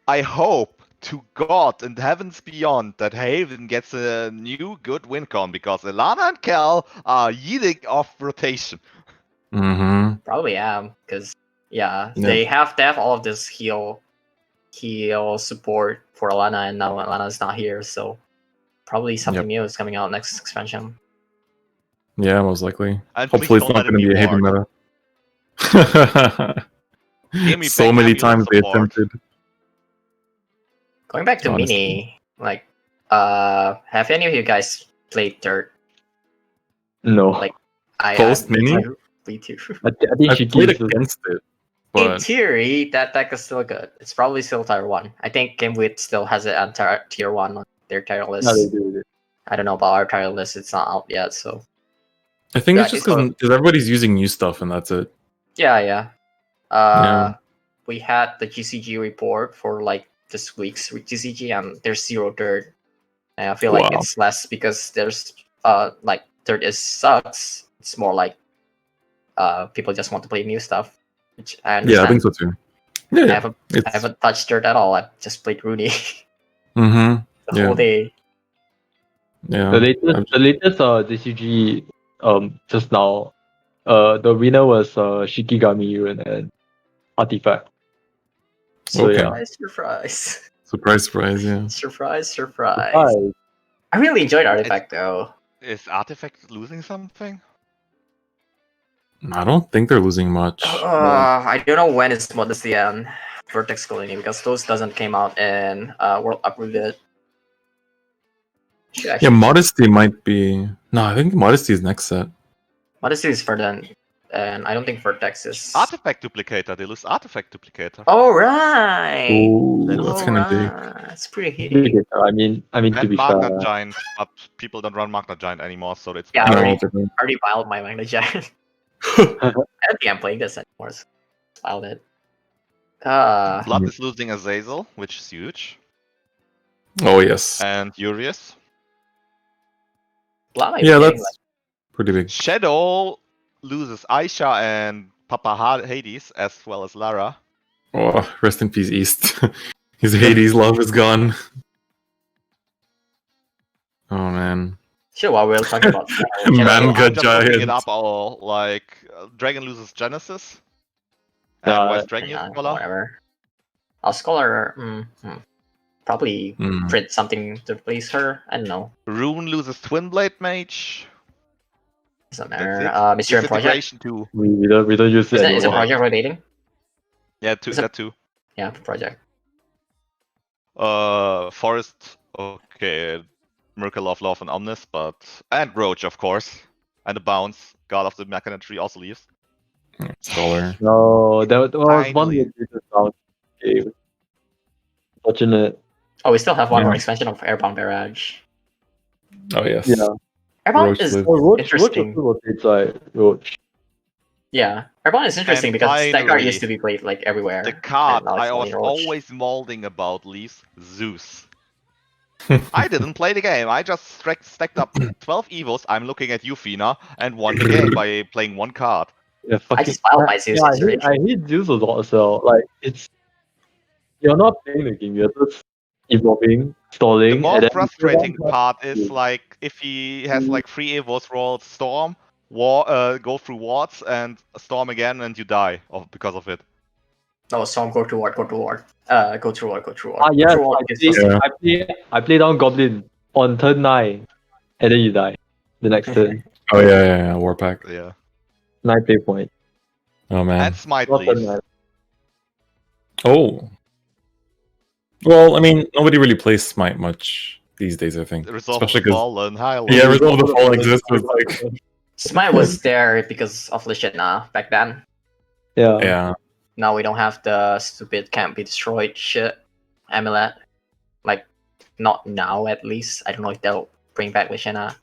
I hope to God and heavens beyond that Haven gets a new good win con because Ilana and Cal are eating off rotation. Mm-hmm. Probably am because Yeah. they have all of this heal support for Alana, and now Alana's not here, so probably something new is coming out next expansion. Yeah, most likely. And Hopefully, please it's don't not let it going to be be a Haven Ward. meta. Give me So back many ambulance times they support. attempted. Going back to Honestly. Mini, like, have any of you guys played Dirt? No. Like, Post Mini? Me too. I think I she played keeps against it, In but theory, that deck is still good. It's probably still tier 1. I think GameWit still has it on tier 1 on their tier list. No, they do. I don't know about our title list. It's not out yet, so I think Yeah, it's just it's because everybody's using new stuff, and that's it. yeah. Yeah. We had the GCG report for like this week's GCG, and there's 0 third. And I feel like Wow. it's less because there's like third is sucks. It's more like people just want to play new stuff, which I understand. Yeah, I think so too. I Yeah. haven't touched third at all. I just played Rooney Mm-hmm. the Yeah. whole day. Yeah. The latest DCG just now, the winner was Shikigami and Artifact. So Okay. yeah. Surprise! Surprise, yeah. Surprise! Hi. I really enjoyed Artifact though. Is Artifact losing something? I don't think they're losing much. I don't know when is Modesty and Vertex Colony because those doesn't came out in World Uprooted. Yeah, Modesty might be. No, I think Modesty is next set. Modesty is further, and I don't think Vertex is. Artifact Duplicator. They lose Artifact Duplicator. Oh right. Ooh, that's kind of big. It's pretty big. I mean to And be fair, Magna Giant, but people don't run Magna Giant anymore, so it's Yeah, No, already- they're- Already filed my Magna Giant. I don't think I'm playing this anymore. So filed it. Blood is losing Azazel, which is huge, Oh yes. and Urius. Blood might Yeah, be getting, that's pretty big. Shadow loses Aisha and Papa Hades, as well as Lara. Oh, rest in peace, East. His Hades love is gone. Oh man. Sure, while we're talking about Man, I'm good just looking it giant. up. All like Dragon loses Genesis, and Yeah, West Dragon yeah, uses Scholar. whatever. Our scholar, probably Mm. print something to replace her. I don't know. Rune loses Twin Blade Mage. Doesn't That's matter. it. Mystery and Project. Disintegration 2. we don't use it Is it anymore. Project rotating? Yeah, Is it- that too. Yeah, Project. Forest. Okay, Miracle of Love and Omnis, and Roach, of course, and the Bounce. God of the Mechanic Tree also leaves. Scholar. No, that was one Finally. of the sound game. Fortunate. Oh, we still have one more Yeah. expansion of Airbound Barrage. Oh yes. Yeah. Airbound Roach is lives. Oh, Roach Interesting. also rotates like Roach. yeah. Airbound is interesting And because that card finally, used to be played like everywhere. The card and now it's I only was Roach. always molding about leaves, Zeus. I didn't play the game. I just stacked up 12 evos. I'm looking at you, Fina, and won the game by playing one card. Yeah, fucking, just filed my Zeus yeah, yesterday. I hate Zeus a lot as well. Like it's you're not playing the game, you're just evolving, stalling. The more and then frustrating one part is like if he has like 3 evos roll storm, go through wards and storm again, and you die because of it. No, Storm, go to ward. Go through ward. Go through ward. Ah yes, Go through ward I is play, just- Yeah. I play down Goblin on turn 9, and then you die. The next turn. Oh yeah. Warpack. Yeah. 9 play point. Oh man. And Smite Not turn leaves. 9. Oh. Well, I mean, nobody really plays Smite much these days, I think. Resolve of Especially 'cause- Fallen, Highland. Yeah, Resolve of the Fall exists was like Smite was there because of Lishana back then. Yeah. yeah. Now we don't have the stupid can't be destroyed shit amulet. Like, not now at least. I don't know if they'll bring back Lishana.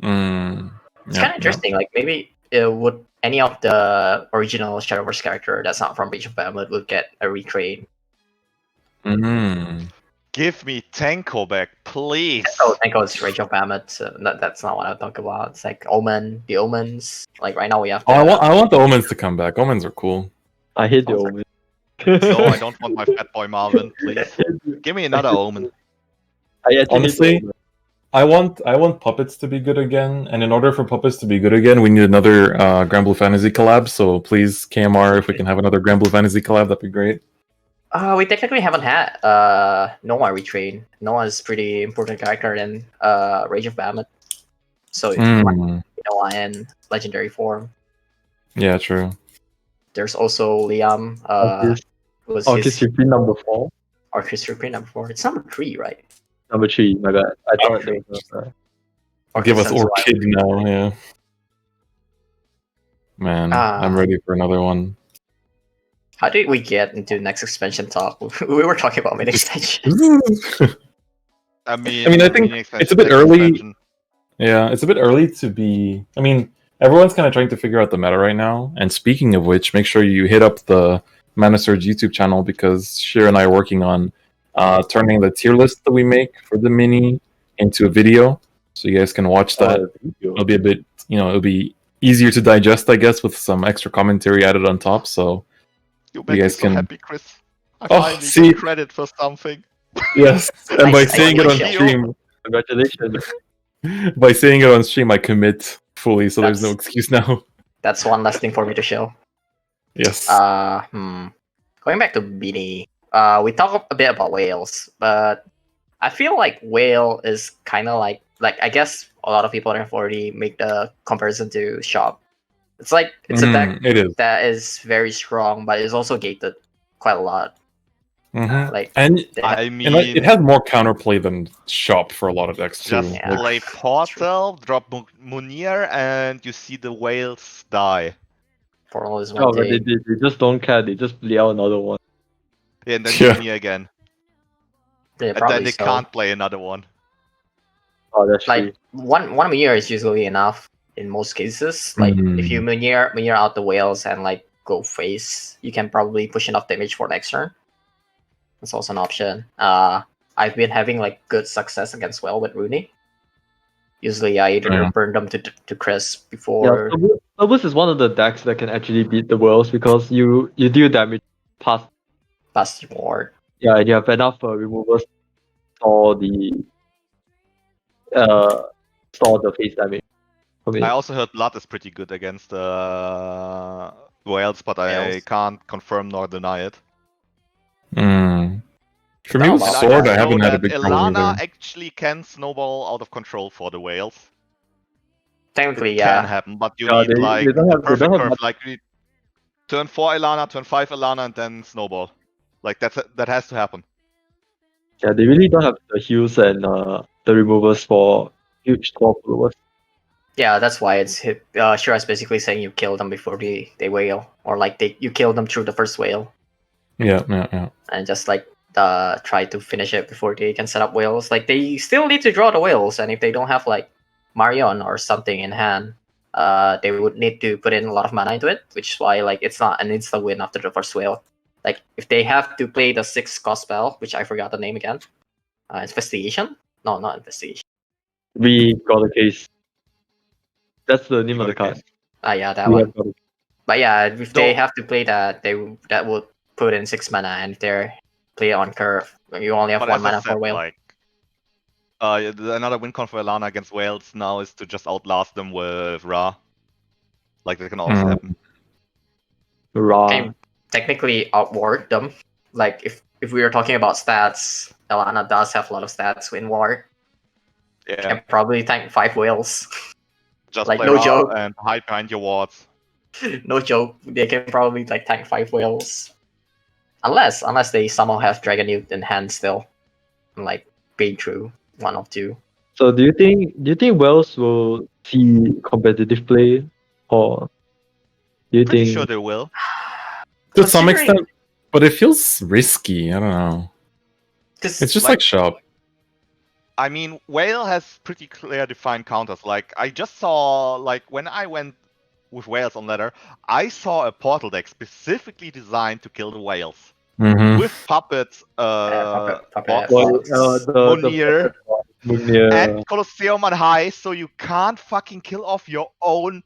Mm, It's kind of interesting. Like maybe would any of the original Shadowverse character that's not from Breach of Bahamut would get a retrade. Mm. Give me Tenko back, please. Oh, thank God it's Rage of Bahamut. So that's not what I talk about. It's like the Omens. Like right now we have. Oh, I want the Omens to come back. Omens are cool. I hate the Sounds Omen. No, I don't want my fat boy Marvin, please. Give me another Omen. I actually Honestly, hate the Omen. I want puppets to be good again, and in order for puppets to be good again, we need another Grand Blue Fantasy collab. So please, KMR, if we can have another Grand Blue Fantasy collab, that'd be great. We technically haven't had Noah retrain. Noah is pretty important character in Rage of Bahamut. So Mm. Noah in legendary form. Yeah, true. There's also Liam. Was Orchis his Reprint number 4. Orchestra print number 4. It's number 3, right? Number 3, my bad. I Oh, thought there was Give us Orchestra Orchid now, yeah. Man, I'm ready for another one. How did we get into next expansion talk? We were talking about mid expansion. I mean, I think mini it's a bit expansion, early. expansion. Yeah, it's a bit early to be. I mean, everyone's kind of trying to figure out the meta right now. And speaking of which, make sure you hit up the ManaSurge YouTube channel because Shira and I are working on turning the tier list that we make for the mini into a video, so you guys can watch that. It'll be a bit, it'll be easier to digest, I guess, with some extra commentary added on top. So You make me guys so can- happy, Chris. I Oh, finally see? get credit for something. yes, and by I saying it on see. stream, Congratulations. by saying it on stream, I commit fully. So there's no That's- excuse now. That's one last thing for me to show. Yes. Going back to Beanie, we talked a bit about whales, but I feel like whale is kind of like I guess a lot of people have already make the comparison to shop. It's like it's a deck It is. that is very strong, but it's also gated quite a lot. Like And I and mean, it has more counterplay than shop for a lot of decks too. just Yeah. play Portal, drop Munir, and you see the whales die. Portal is one Oh, but thing. they just don't care. They just play out another one. Yeah, and then Yeah. Munir again. Yeah, And probably then they so. can't play another one. Oh, that's true. Like one year is usually enough in most cases. Like if you Munir out the whales and like go face, you can probably push enough damage for next turn. That's also an option. I've been having like good success against whale with Rooney. Usually I either burn them to Chris before. Yeah, Cerberus is one of the decks that can actually beat the worlds because you deal damage past. Past ward. Yeah, and you have enough removers for the face damage. I also heard Blood is pretty good against whales, but I Whales. can't confirm nor deny it. For me, with And sword, I know haven't had a that big problem Ilana either. actually can snowball out of control for the whales. Technically, It can yeah. happen, but you Yeah, need they like don't the have- they perfect don't have curve. much- Like you need turn 4 Ilana, turn 5 Ilana, and then snowball. Like that has to happen. Yeah, they really don't have the heals and the removers for huge score followers. Yeah, that's why it's hit. Shira's basically saying you kill them before they whale, or like you kill them through the first whale, Yeah. and just like try to finish it before they can set up whales. Like they still need to draw the whales, and if they don't have like Marion or something in hand, they would need to put in a lot of mana into it, which is why like it's not an instant win after the first whale. Like if they have to play the 6 cost spell, which I forgot the name again, investigation? No, not investigation. We got a case. That's the name of the card. Yeah, that We one. have got a- But yeah, if they No. have to play that, that would put in 6 mana, and if they're play on curve, you only have But 1 as I mana said, for whale. like another win con for Ilana against whales now is to just outlast them with Ra. Like that can also happen. Hurrah. Can technically outward them. Like if we were talking about stats, Elana does have a lot of stats in war. Yeah, Can probably tank 5 whales. just like, play no Ra joke. and hide behind your wards. No joke, they can probably like tank 5 whales. Unless they somehow have Dragon Youth in hand still. And like pay through 1 of 2. So do you think Wells will see competitive play, or do you Pretty think? sure they will. To some Considering- extent, but it feels risky. I don't know. It's just like shop. I mean, Whale has pretty clear defined counters. Like, I just saw, like, when I went with whales on ladder, I saw a portal deck specifically designed to kill the whales. Mhm. With puppets, puppet box, The Munir. and Colosseum on high, so you can't fucking kill off your own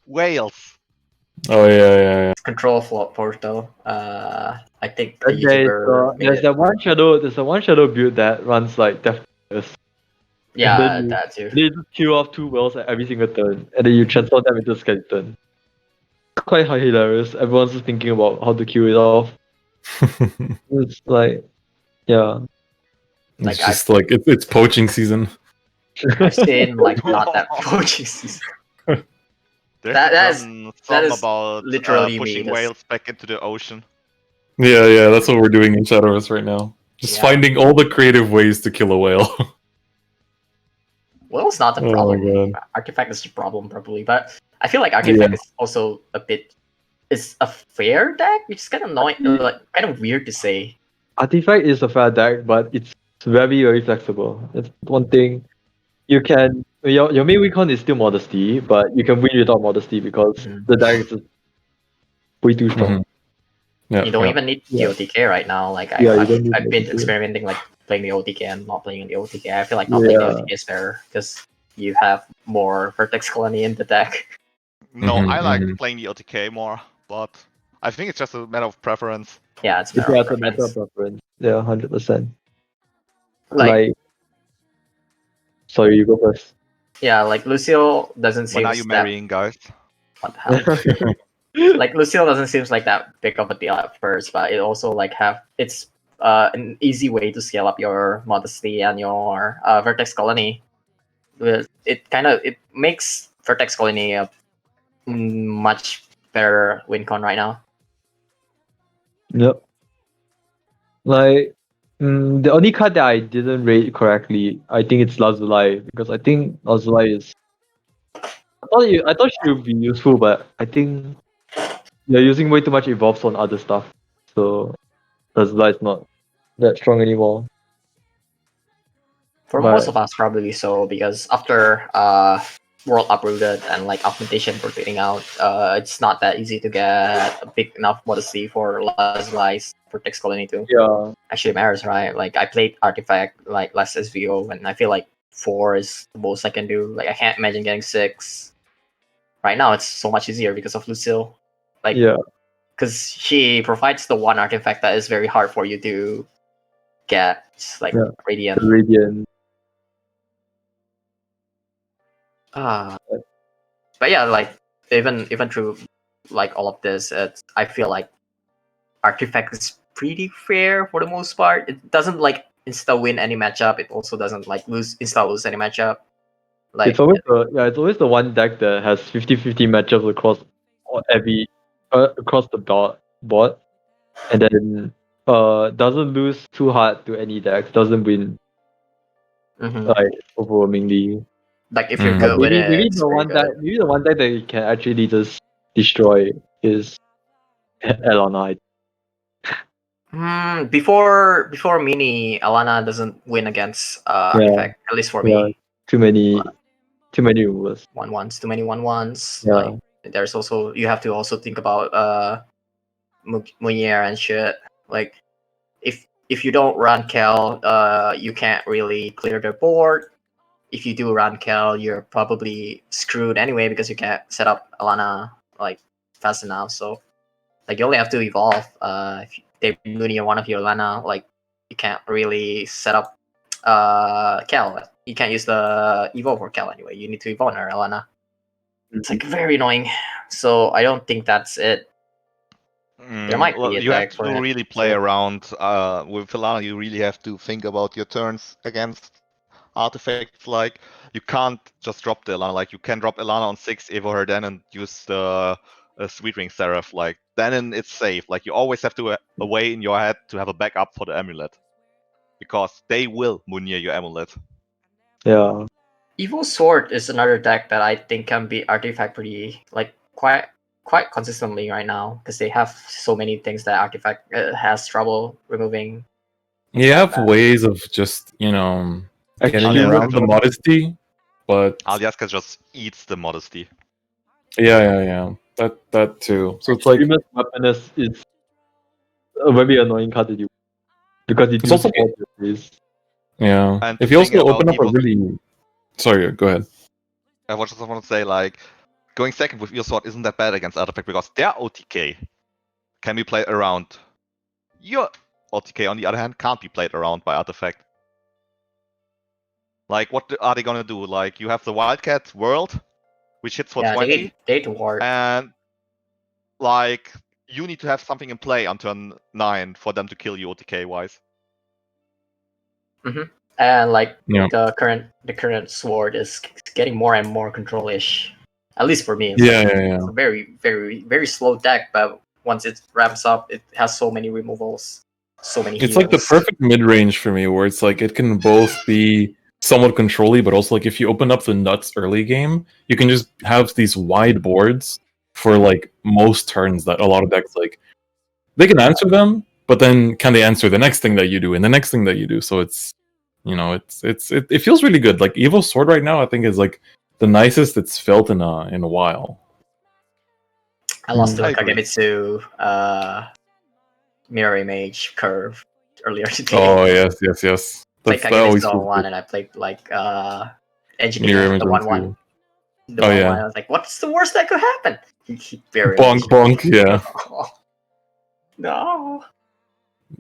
whales. Oh yeah. Control float portal. I think the And YouTuber made there's it. that one shadow. There's a one shadow build that runs like Death. Yeah, then you- that too. They just kill off 2 wells at every single turn, and then you transform them into a skeleton. Quite hilarious. Everyone's just thinking about how to kill it off. It's like, yeah. It's Like, just like it's poaching season. I've seen like not that poaching season. There's That a is- German that song is about literally pushing me, whales back into the ocean. Yeah. That's what we're doing in Shadowverse right now. Just Yeah. finding all the creative ways to kill a whale. Well, it's not the Oh my problem. God. Artifact is the problem probably, but I feel like Artifact is also a bit. It's a fair deck, which is kind of annoying, like kind of weird to say. Artifact is a fair deck, but it's It's very, very flexible. That's one thing. You can your main recon is still modesty, but you can win without modesty because Mhm. the deck is just way too strong. Yeah, You don't yeah. even need the Yeah. OTK right now. Like Yeah, you don't need I've been OTK. experimenting like playing the OTK and not playing the OTK. I feel like not playing the Yeah. OTK is better because you have more Vertex Colony in the deck. No, Mhm, I like mhm. playing the OTK more, but I think it's just a matter of preference. Yeah, it's a matter Yeah, of it's a matter of preference. preference. Yeah, 100%. Like Sorry, you go first. yeah, like Lucio doesn't When seem are you that marrying, guys? what the hell. Like Lucille doesn't seem like that big of a deal at first, but it also like it's an easy way to scale up your modesty and your vertex colony. It makes vertex colony a much better win con right now. Yep. Like, the only card that I didn't rate correctly, I think it's Lazuli, because I think Lazuli is. I thought she would be useful, but I think you're using way too much evolves on other stuff, so Lazuli is not that strong anymore. For But most of us, probably so, because after World Uprooted and like augmentation rotating out, it's not that easy to get a big enough modesty for Lazli's vertex colony too. yeah, Actually matters, right? Like I played Artifact like last SVO, and I feel like 4 is the most I can do. Like I can't imagine getting 6. Right now, it's so much easier because of Lucille. Like, yeah, because she provides the one artifact that is very hard for you to get, like Yeah. Radiant. the Radiant. But yeah, like even through like all of this, I feel like artifact is pretty fair for the most part. It doesn't like insta win any matchup. It also doesn't like insta lose any matchup. Like It's always the one deck that has 50-50 matchups across across the board, and then doesn't lose too hard to any decks, doesn't win mhm. like overwhelmingly. Like if you're Mhm. good with it, Maybe it's the very one good. maybe the one deck that you can actually just destroy is Elana. Before mini, Alana doesn't win against Yeah, artifact. At least for yeah. me, Too many removals. 1-1s, too many 1-1s. Yeah. Like there's also you have to also think about Munier and shit. Like if you don't run Kel, you can't really clear the board. If you do run Kel, you're probably screwed anyway because you can't set up Alana like fast enough. So like you only have to evolve. If they Munier one of your Alana, like you can't really set up Kel. You can't use the evolve for Kel anyway. You need to evolve her Alana. It's like very annoying. So I don't think that's it. There might Well, be a you have deck for to it. really play around with Filana. You really have to think about your turns against artifacts. Like you can't just drop the Elana. Like you can drop Elana on 6, Evo her then, and use the Sweet Ring Seraph. Like then it's safe. Like you always have to a way in your head to have a backup for the amulet, because they will Munir your amulet. Yeah. Evil Sword is another deck that I think can be artifact pretty like quite consistently right now because they have so many things that artifact has trouble removing. You have ways of just, getting Actually, around the modesty, but Alyaska just eats the modesty. yeah. That too. So it's like Extremist Weaponess is a very annoying card to use because it it's deals also all the ways. yeah. And If the you thing also open about up a Evo, really sorry, go ahead. I just want to say, like, going second with your sword isn't that bad against artifact because their OTK can be played around. Your OTK, on the other hand, can't be played around by artifact. Like, what are they gonna do? Like, you have the Wildcat World, which hits for Yeah, 20, they ward. and like, you need to have something in play on turn 9 for them to kill you OTK wise. And like Yeah. the current sword is getting more and more control-ish. At least for me, it's Yeah, like yeah. it's a very slow deck, but once it ramps up, it has so many removals, so many It's heals. like the perfect mid range for me, where it's like it can both be somewhat controlly, but also like if you open up the nuts early game, you can just have these wide boards for like most turns that a lot of decks like they can answer them, but then can they answer the next thing that you do and the next thing that you do? So it's You know, it feels really good. Like Evo Sword right now, I think is like the nicest it's felt in a while. I lost to I a agree. Kagemitsu mirror image curve earlier today. Oh yes, yes, yes. Played That always Kagemitsu on feels one, good. and I played like Mirror engineer image the on 1-1. two. The Oh, 1-1. yeah. I was like, what's the worst that could happen? He mirror Bonk, image. bonk. Yeah, Oh, no.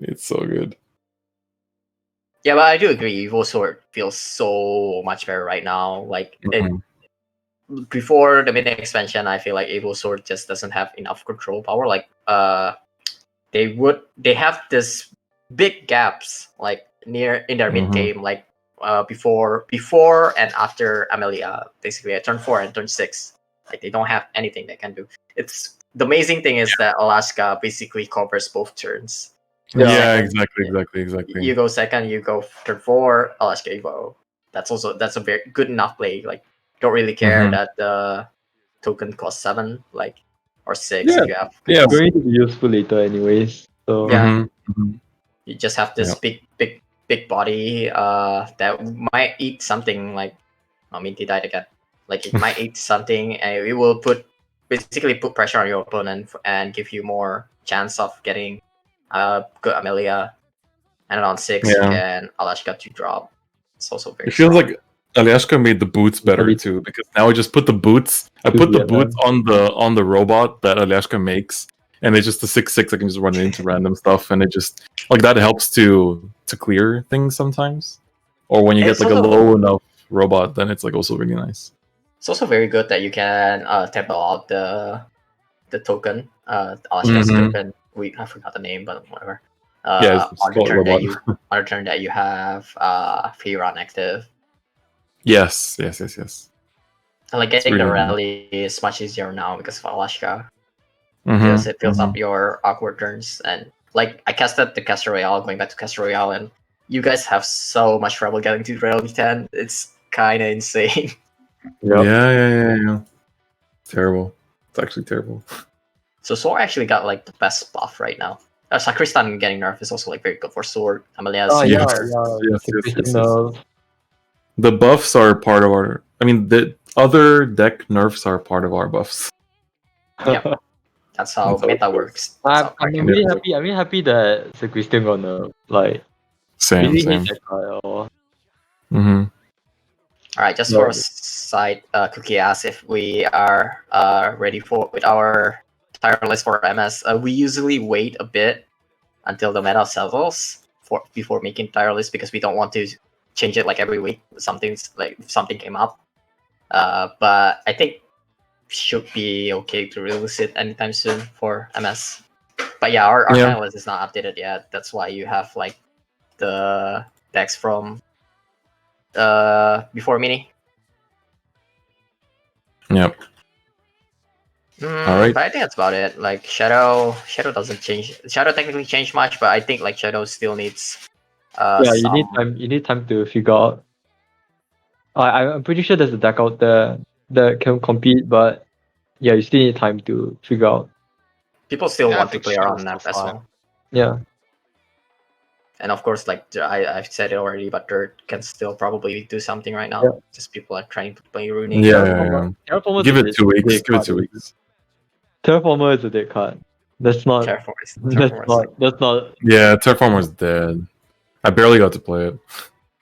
it's so good. Yeah, but I do agree. Evo Sword feels so much better right now. Like Mhm. before the mid expansion, I feel like Evo Sword just doesn't have enough control power. Like they have this big gaps like near in their mid Mhm. game, like before and after Amelia, basically at turn 4 and turn 6. Like they don't have anything they can do. It's the amazing thing is that Alaska basically covers both turns. Yeah, Second, exactly. you go second, you go turn 4, Alaska you go. That's a very good enough play. Like don't really care Mhm. that the token costs 7, like or 6 Yeah, if you have yeah. It's control. going to be useful later, anyways. So Yeah. Mhm, mhm. You just have this big body that might eat something like he died again. Like it might eat something and it will basically put pressure on your opponent and give you more chance of getting good Amelia. And then on 6 you Yeah. can Alashka to drop. It's also very It feels strong. like Alyashka made the boots better Maybe too, because now I just put the boots. I to put the Vietnam. boots on the robot that Alyashka makes, and it's just a 6/6. I can just run it into random stuff, and it just like that helps to clear things sometimes. Or when you It's get like a also low enough robot, then it's like also really nice. it's also very good that you can tap out the token, Alashka's Mhm. token. I forgot the name, but whatever. Yeah, it's On the called turn that robot. you have free run active. Yes. And like It's getting the really nice. rally is much easier now because of Alashka. Because Mhm, it fills up mhm. your awkward turns. And like I casted the Casters Royale, going back to Casters Royale, and you guys have so much trouble getting to rally 10. It's kinda insane. Yep. Yeah. Terrible. It's actually terrible. So Sword actually got like the best buff right now. Sakristan getting nerf is also like very good for Sword. Amelia's Oh Yes, yeah. yes. No. The buffs are part of our. I mean, the other deck nerfs are part of our buffs. Yeah. That's how That's how it meta goes. works. That's how I'm Kraken really works. happy. I'm really happy that the Christian gonna like Same. really hate that card. Or Mm-hmm. Alright, just Yeah. for a side, Cookie asks if we are ready with our tier list for MS. We usually wait a bit until the meta settles before making tier list because we don't want to change it like every week. Something came up. But I think should be okay to release it anytime soon for MS. But yeah, our Yeah. tier list is not updated yet. That's why you have like the decks from before mini. Yep. Alright. But I think that's about it. Like Shadow doesn't change. Shadow technically changed much, but I think like Shadow still needs yeah, some. you need time to figure out. I'm pretty sure there's a deck out there that can compete, but yeah, you still need time to figure out. People still Yeah, I want to think play Shadow's around still that as fine. well. Yeah. And of course, like I've said it already, but Dirt can still probably do something right now. Yeah. Just people are trying to play ruining. Yeah. Terraformer Give is it a 2 weeks. dead Give it card. 2 weeks. Terraformer is a dead card. That's not. That's not. Yeah, Terraformer's dead. I barely got to play it.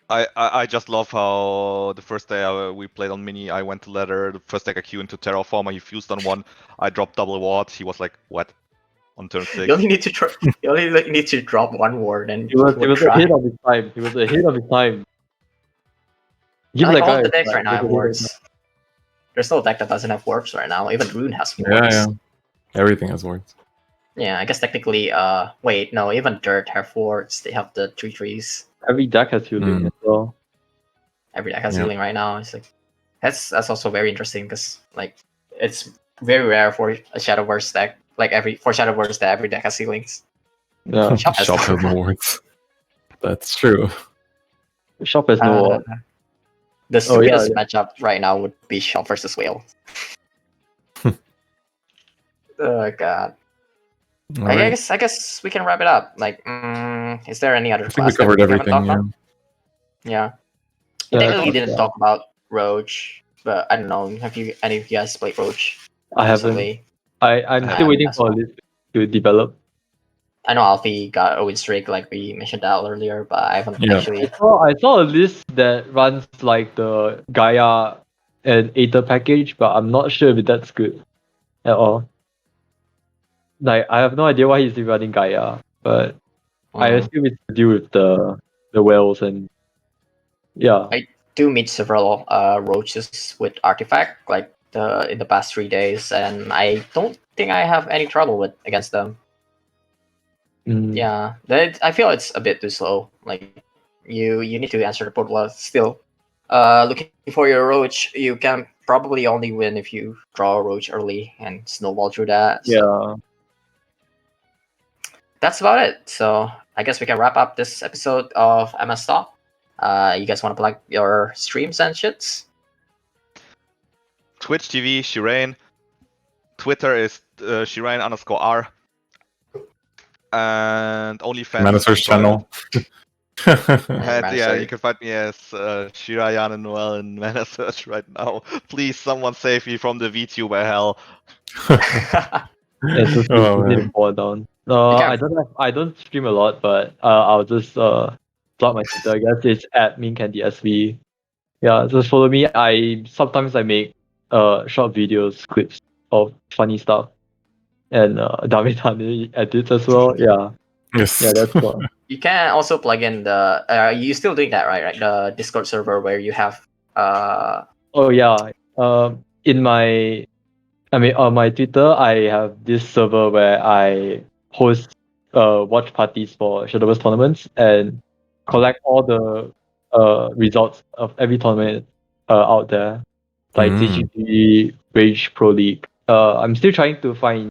I just love how the first day we played on mini, I went to ladder. The first deck I queue into Terraformer, he fused on one. I dropped double ward. He was like, "What?" On turn 6. You only need to you only need to drop one ward and He was cry. ahead of his time. Give Like that all guy of the a decks try. right now have wards. There's no deck that doesn't have warps right now. Even Rune has warps. Yeah. Everything has worked. Yeah, I guess technically, wait, no, even Dirt have wards. They have the 3/3s. Every deck has healing as well. Every deck has Yeah. healing right now. It's like that's also very interesting because like it's very rare for a Shadowverse deck. Like Shadowverse that every deck has healings. Yeah. Shop has Shop has no words. That's true. Shop has no ward. The Oh, yeah, stupidest matchup right now would be Shop versus Whale. Oh god. Alright. I guess we can wrap it up. Like, is there any other I think we class that covered we haven't everything. talked Yeah. about? Yeah. Yeah, Technically, we so, didn't yeah. talk about Roach, but I don't know. Have you any of you guys played Roach I haven't. recently? I'm I still haven't waiting as for well. this to develop. I know Alfie got a win streak, like we mentioned that earlier, but I haven't Yeah. actually. I saw a list that runs like the Gaia and Aether package, but I'm not sure if that's good at all. Like I have no idea why he's running Gaia, but I Mm. assume it's to do with the whales and yeah. I do meet several roaches with artifact like in the past 3 days, and I don't think I have any trouble with against them. Mm, Yeah, I feel it's a bit too slow. Like you need to answer the portal still. Looking for your roach, you can probably only win if you draw a roach early and snowball through that. So yeah. that's about it. So I guess we can wrap up this episode of MS Talk. You guys want to plug your streams and shits? Twitch TV, Shirayne. Twitter is Shirayne_R. And OnlyFans. ManaSurge channel. And yeah, ManaSurge. you can find me as Shirayane and Noel in ManaSurge right now. Please, someone save me from the VTuber hell. It's just Oh, easy to man. fall down. can- I don't stream a lot, but I'll just plug my Twitter. I guess it's at Mint Candy SV. Yeah, just follow me. Sometimes I make short videos, clips of funny stuff, and Dami edits as well. Yeah, Yes. yeah, that's what. You can also plug in the. You still doing that, right? Right, the Discord server where you have. Oh yeah. In my, I mean, on my Twitter, I have this server where I host watch parties for Shadowverse tournaments and collect all the results of every tournament out there, like Mm. TGP, Rage Pro League. I'm still trying to find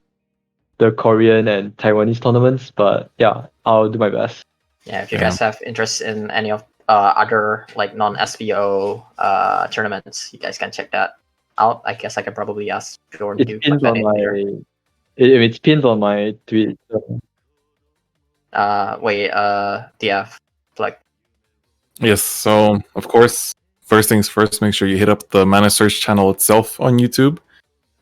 the Korean and Taiwanese tournaments, but yeah, I'll do my best. Yeah, if you Yeah. guys have interest in any of other like non-SVO tournaments, you guys can check that out. I guess I can probably ask Jordan It's to pinned plug that on in my later. it's pinned on my tweet. So. Wait, DF, like, Yes, so of course, first things first, make sure you hit up the ManaSurge channel itself on YouTube.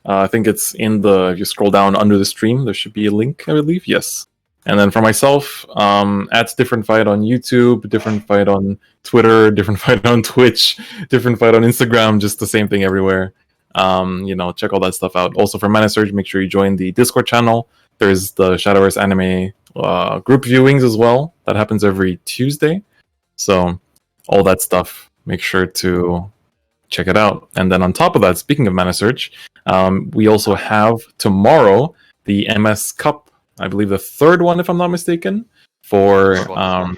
I think it's in the, if you scroll down under the stream, there should be a link, I believe. Yes. And then for myself, at Different Fight on YouTube, Different Fight on Twitter, Different Fight on Twitch, Different Fight on Instagram, just the same thing everywhere. Check all that stuff out. Also for ManaSurge, make sure you join the Discord channel. There's the Shadowverse anime group viewings as well. That happens every Tuesday. So all that stuff, make sure to check it out. And then on top of that, speaking of ManaSurge, we also have tomorrow the MS Cup, I believe the third one, if I'm not mistaken, for Third one as well.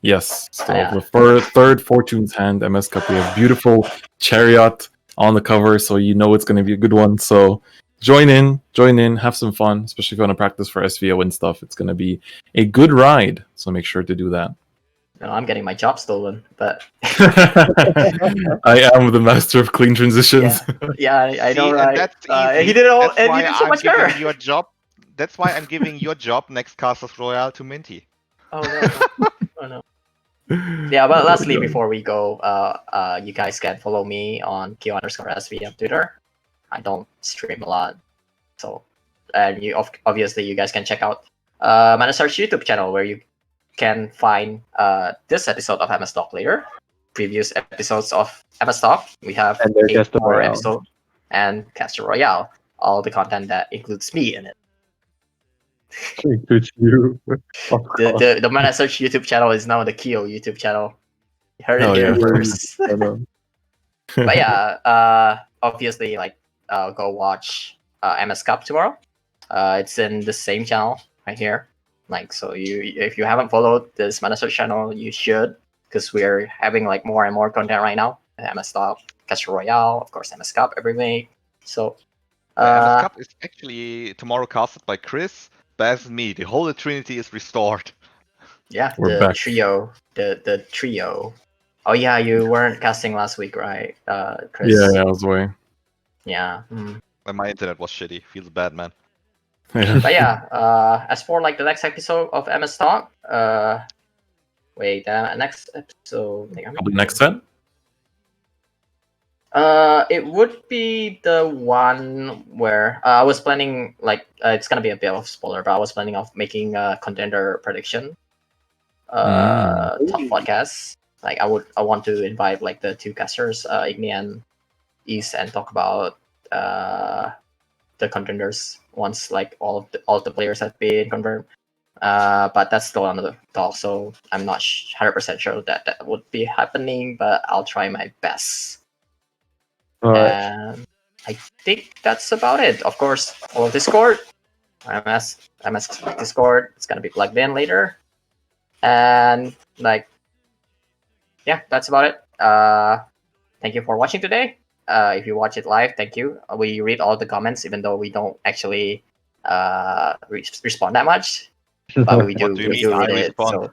yes, so Yeah. the third Fortune's Hand MS Cup. We have beautiful Chariot on the cover, so you know it's going to be a good one. So join in, have some fun, especially if you want to practice for SVO and stuff. It's going to be a good ride, so make sure to do that. no, I'm getting my job stolen, but I am the master of clean transitions. yeah, I know, See, right? and that's easy. He did it all, That's and he why did so I'm much better. giving your job. That's why I'm giving your job next Casters Royale to Minty. Oh no! Oh no! Yeah, but lastly, There we go. before we go, you guys can follow me on Q_SV on Twitter. I don't stream a lot, so and obviously you guys can check out ManaSurge YouTube channel where you can find this episode of MS Talk later, previous episodes of MS Talk. We have And their 8 Casters more Royale. episodes and Casters Royale. All the content that includes me in it. Includes you. Of The course. the ManaSurge YouTube channel is now the Kyo YouTube channel. You heard it Hell here yeah. first. I know. But yeah, obviously, like, go watch MS Cup tomorrow. It's in the same channel right here. Like, so if you haven't followed this ManaSurge channel, you should, because we're having like more and more content right now. MS Talk, Casters Royale, of course, MS Cup every week. So, The MS Cup is actually tomorrow casted by Chris, Baz, and me. The Holy Trinity is restored. yeah, We're the back. trio, the trio. Oh yeah, you weren't casting last week, right, Chris? Yeah, I was away. Yeah. And my internet was shitty. Feels bad, man. Yeah. But yeah, as for like the next episode of MS Talk, Wait, next episode. Probably next set. It would be the one where I was planning, like, it's gonna be a bit of spoiler, but I was planning of making a contender prediction. Top podcast. Like, I want to invite like the two casters, Igni and East, and talk about the contenders once like all of the players have been confirmed. But that's still on the talk, so I'm not 100% sure that would be happening, but I'll try my best. Alright. And I think that's about it. Of course, follow Discord, MS Discord. It's gonna be plugged in later, and like, yeah, that's about it. Thank you for watching today. If you watch it live, thank you. We read all the comments, even though we don't actually respond that much, but we do. What do you We mean do not read it. respond?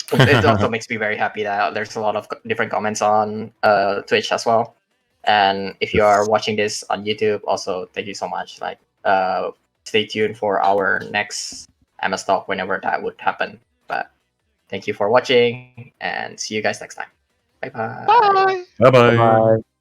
So it also makes me very happy that there's a lot of different comments on Twitch as well. And if you are watching this on YouTube, also thank you so much. Like, stay tuned for our next MS Talk whenever that would happen. But thank you for watching, and see you guys next time. Bye bye. Bye. Bye bye. Bye.